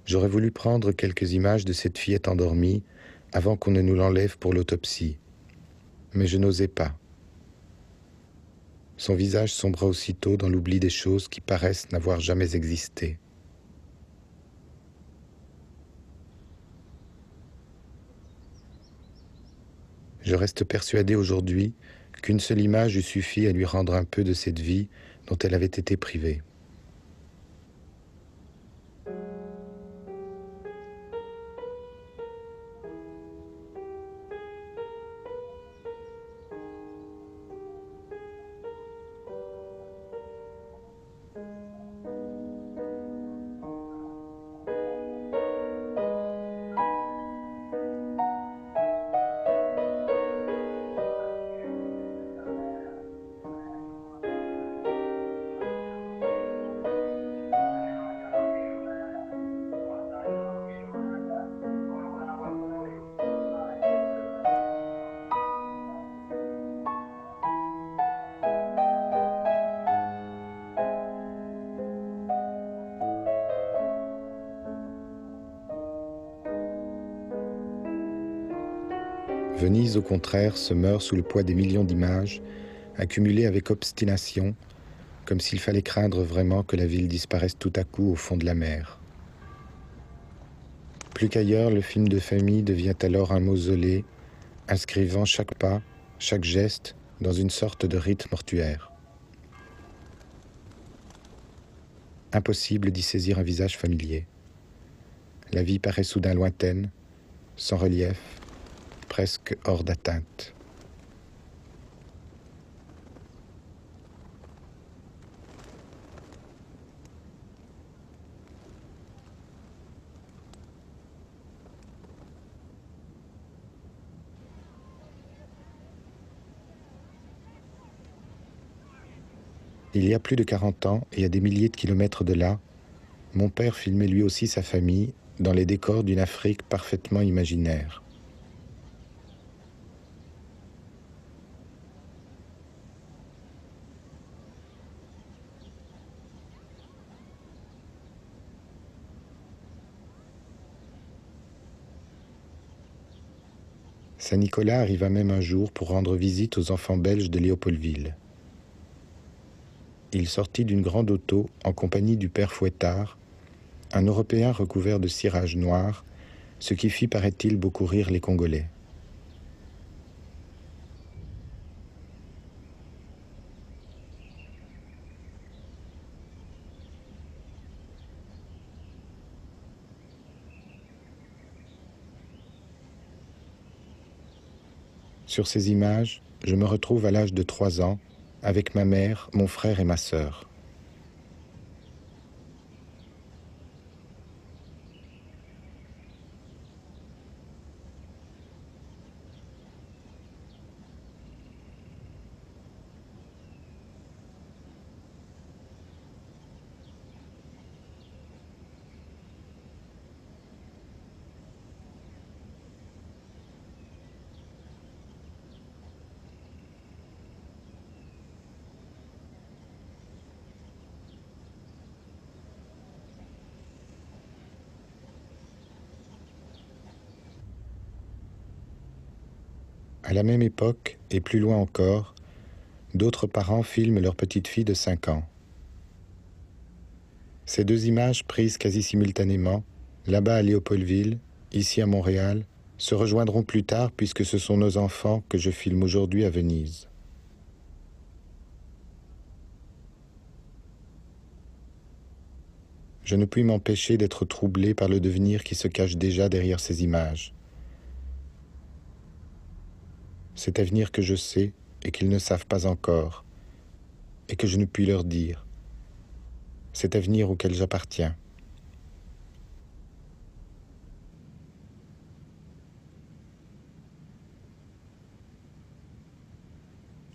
Speaker 11: J'aurais voulu prendre quelques images de cette fillette endormie avant qu'on ne nous l'enlève pour l'autopsie, mais je n'osais pas. Son visage sombra aussitôt dans l'oubli des choses qui paraissent n'avoir jamais existé. Je reste persuadé aujourd'hui qu'une seule image eût suffi à lui rendre un peu de cette vie dont elle avait été privée. Venise, au contraire, se meurt sous le poids des millions d'images, accumulées avec obstination, comme s'il fallait craindre vraiment que la ville disparaisse tout à coup au fond de la mer. Plus qu'ailleurs, le film de famille devient alors un mausolée, inscrivant chaque pas, chaque geste, dans une sorte de rite mortuaire. Impossible d'y saisir un visage familier. La vie paraît soudain lointaine, sans relief, presque hors d'atteinte. Il y a plus de 40 ans, et à des milliers de kilomètres de là, mon père filmait lui aussi sa famille dans les décors d'une Afrique parfaitement imaginaire. Saint-Nicolas arriva même un jour pour rendre visite aux enfants belges de Léopoldville. Il sortit d'une grande auto en compagnie du père Fouettard, un Européen recouvert de cirage noir, ce qui fit, paraît-il, beaucoup rire les Congolais. Sur ces images, je me retrouve à l'âge de 3 ans, avec ma mère, mon frère et ma sœur. À la même époque, et plus loin encore, d'autres parents filment leur petite fille de 5 ans. Ces 2 images prises quasi simultanément, là-bas à Léopoldville, ici à Montréal, se rejoindront plus tard puisque ce sont nos enfants que je filme aujourd'hui à Venise. Je ne puis m'empêcher d'être troublé par le devenir qui se cache déjà derrière ces images. Cet avenir que je sais et qu'ils ne savent pas encore, et que je ne puis leur dire. Cet avenir auquel j'appartiens.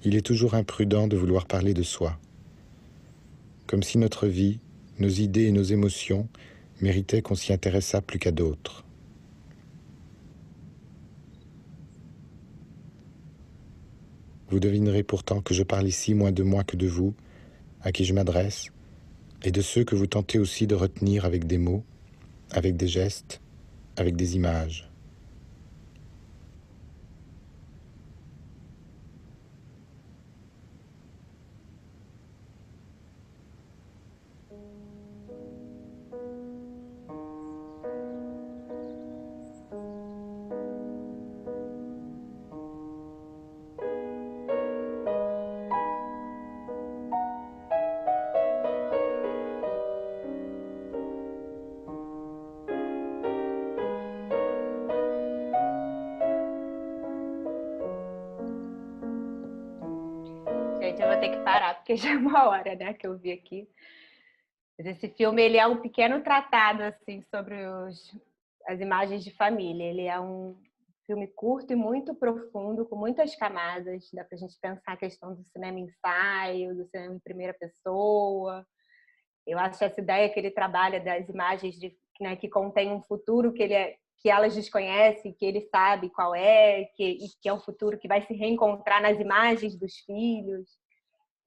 Speaker 11: Il est toujours imprudent de vouloir parler de soi, comme si notre vie, nos idées et nos émotions méritaient qu'on s'y intéressât plus qu'à d'autres. Vous devinerez pourtant que je parle ici moins de moi que de vous, à qui je m'adresse, et de ceux que vous tentez aussi de retenir avec des mots, avec des gestes, avec des images.
Speaker 2: Gente, eu vou ter que parar, porque já é uma hora, né, que eu vi aqui. Mas esse filme, ele é um pequeno tratado, assim, sobre as imagens de família. Ele é um filme curto e muito profundo, com muitas camadas. Dá pra gente pensar a questão do cinema ensaio, do cinema em primeira pessoa. Eu acho essa ideia que ele trabalha das imagens né, que contém um futuro que elas desconhecem, que ele sabe qual é, e que é um futuro que vai se reencontrar nas imagens dos filhos.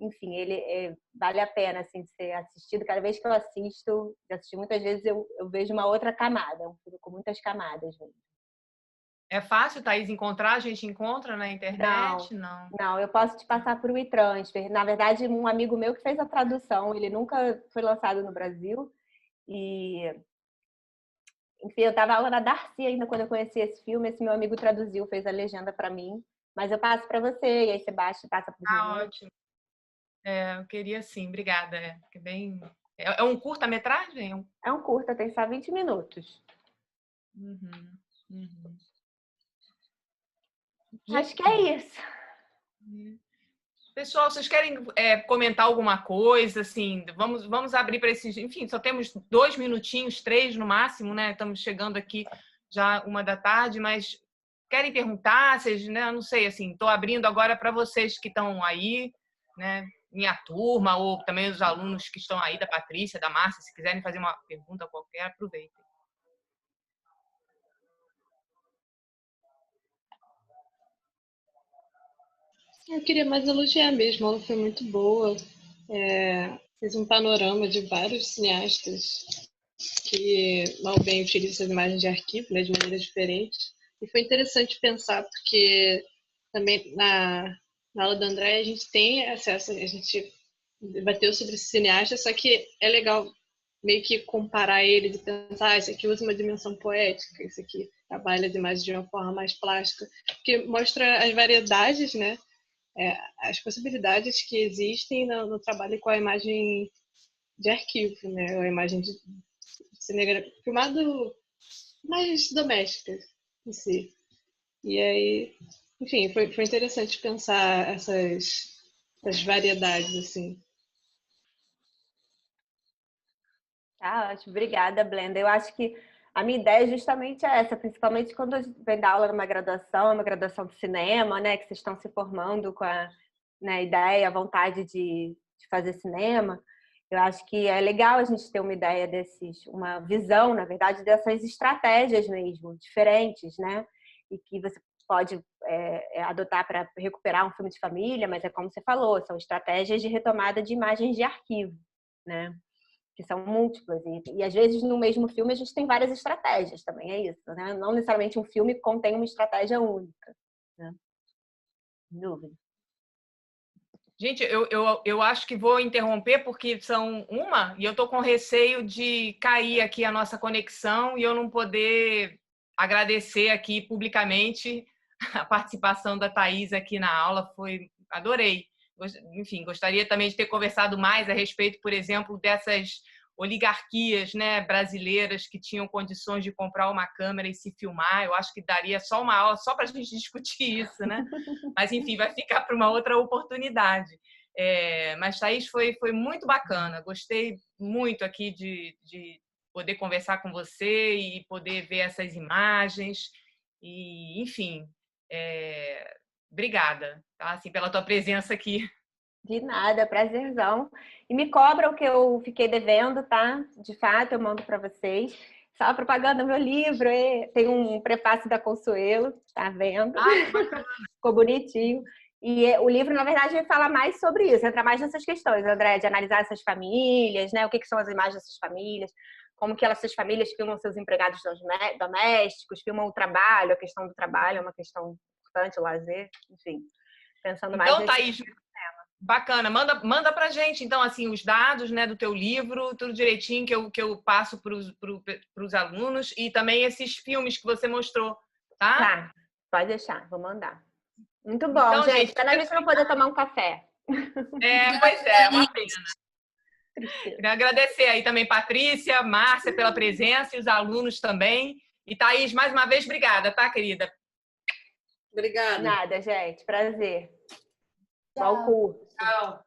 Speaker 2: Enfim, ele vale a pena assim, de ser assistido. Cada vez que eu assisto, já assisti muitas vezes, eu vejo uma outra camada, um filme com muitas camadas mesmo.
Speaker 1: É fácil, Thaís, encontrar? A gente encontra na internet?
Speaker 2: Não, eu posso te passar por um e-transfer. Na verdade, um amigo meu que fez a tradução, ele nunca foi lançado no Brasil. E, enfim, eu estava aula na Darcy ainda quando eu conheci esse filme. Esse meu amigo traduziu, fez a legenda para mim. Mas eu passo para você, e aí você baixa e passa para o
Speaker 1: Ah, ótimo. Eu queria sim, obrigada. É um curta-metragem?
Speaker 2: É um curta, tem só 20 minutos. Acho que é isso.
Speaker 1: Pessoal, vocês querem comentar alguma coisa? Assim, vamos abrir para esses... Enfim, só temos 2 minutinhos, 3 no máximo, né? Estamos chegando aqui já 1h da tarde, mas querem perguntar? Vocês, né? Não sei, assim, estou abrindo agora para vocês que estão aí, né? Minha turma, ou também os alunos que estão aí, da Patrícia, da Márcia, se quiserem fazer uma pergunta qualquer, aproveitem.
Speaker 4: Eu queria mais elogiar mesmo, ela foi muito boa. Fez um panorama de vários cineastas que mal bem utilizam essas imagens de arquivo, né, de maneira diferente. E foi interessante pensar, porque também na aula do André a gente tem acesso, a gente debateu sobre cineasta, só que é legal meio que comparar eles e pensar, esse aqui usa uma dimensão poética, esse aqui trabalha as imagens de uma forma mais plástica, porque mostra as variedades, né? As possibilidades que existem no trabalho com a imagem de arquivo, né? A imagem de cinegrafia, filmado mais doméstica em si. E aí, enfim, foi interessante pensar essas variedades, assim.
Speaker 2: Tá ótimo, obrigada, Blenda. Eu acho que a minha ideia justamente é essa, principalmente quando a gente vem dar aula numa graduação de cinema, né, que vocês estão se formando com a, né, ideia, a vontade de fazer cinema. Eu acho que é legal a gente ter uma ideia uma visão, na verdade, dessas estratégias mesmo, diferentes, né? E que você pode adotar para recuperar um filme de família, mas é como você falou, são estratégias de retomada de imagens de arquivo, né? Que são múltiplas. E às vezes no mesmo filme a gente tem várias estratégias também, é isso, né? Não necessariamente um filme contém uma estratégia única, né? Dúvida.
Speaker 1: Gente, eu acho que vou interromper porque são e eu estou com receio de cair aqui a nossa conexão e eu não poder agradecer aqui publicamente a participação da Thaís aqui na aula. Adorei. Enfim, gostaria também de ter conversado mais a respeito, por exemplo, dessas oligarquias, né, brasileiras que tinham condições de comprar uma câmera e se filmar. Eu acho que daria só uma aula só para a gente discutir isso, né? Mas, enfim, vai ficar para uma outra oportunidade. Mas, Thaís, foi muito bacana. Gostei muito aqui de poder conversar com você e poder ver essas imagens. E, enfim, obrigada, tá? Assim, pela tua presença aqui.
Speaker 2: De nada, prazerzão. E me cobra o que eu fiquei devendo, tá? De fato, eu mando para vocês. Só a propaganda do meu livro, tem um prefácio da Consuelo, tá vendo? Ficou bonitinho. E o livro, na verdade, fala mais sobre isso, entra mais nessas questões, André, de analisar essas famílias, né? O que são as imagens dessas famílias, como que essas famílias filmam seus empregados domésticos, filmam o trabalho, a questão do trabalho é uma questão importante, o lazer, enfim. Pensando mais
Speaker 1: então, Thaís, bacana, manda pra gente, então, assim, os dados, né, do teu livro, tudo direitinho que eu passo pros alunos e também esses filmes que você mostrou, tá?
Speaker 2: Tá, pode deixar, vou mandar. Muito bom, então, gente. Pena a gente não poder tomar um café.
Speaker 1: Pois é, uma pena. Queria agradecer aí também Patrícia, Márcia pela presença e os alunos também. E Thaís, mais uma vez, obrigada, tá, querida?
Speaker 12: Obrigada.
Speaker 2: Nada, gente. Prazer. Bom curso.
Speaker 12: Tchau.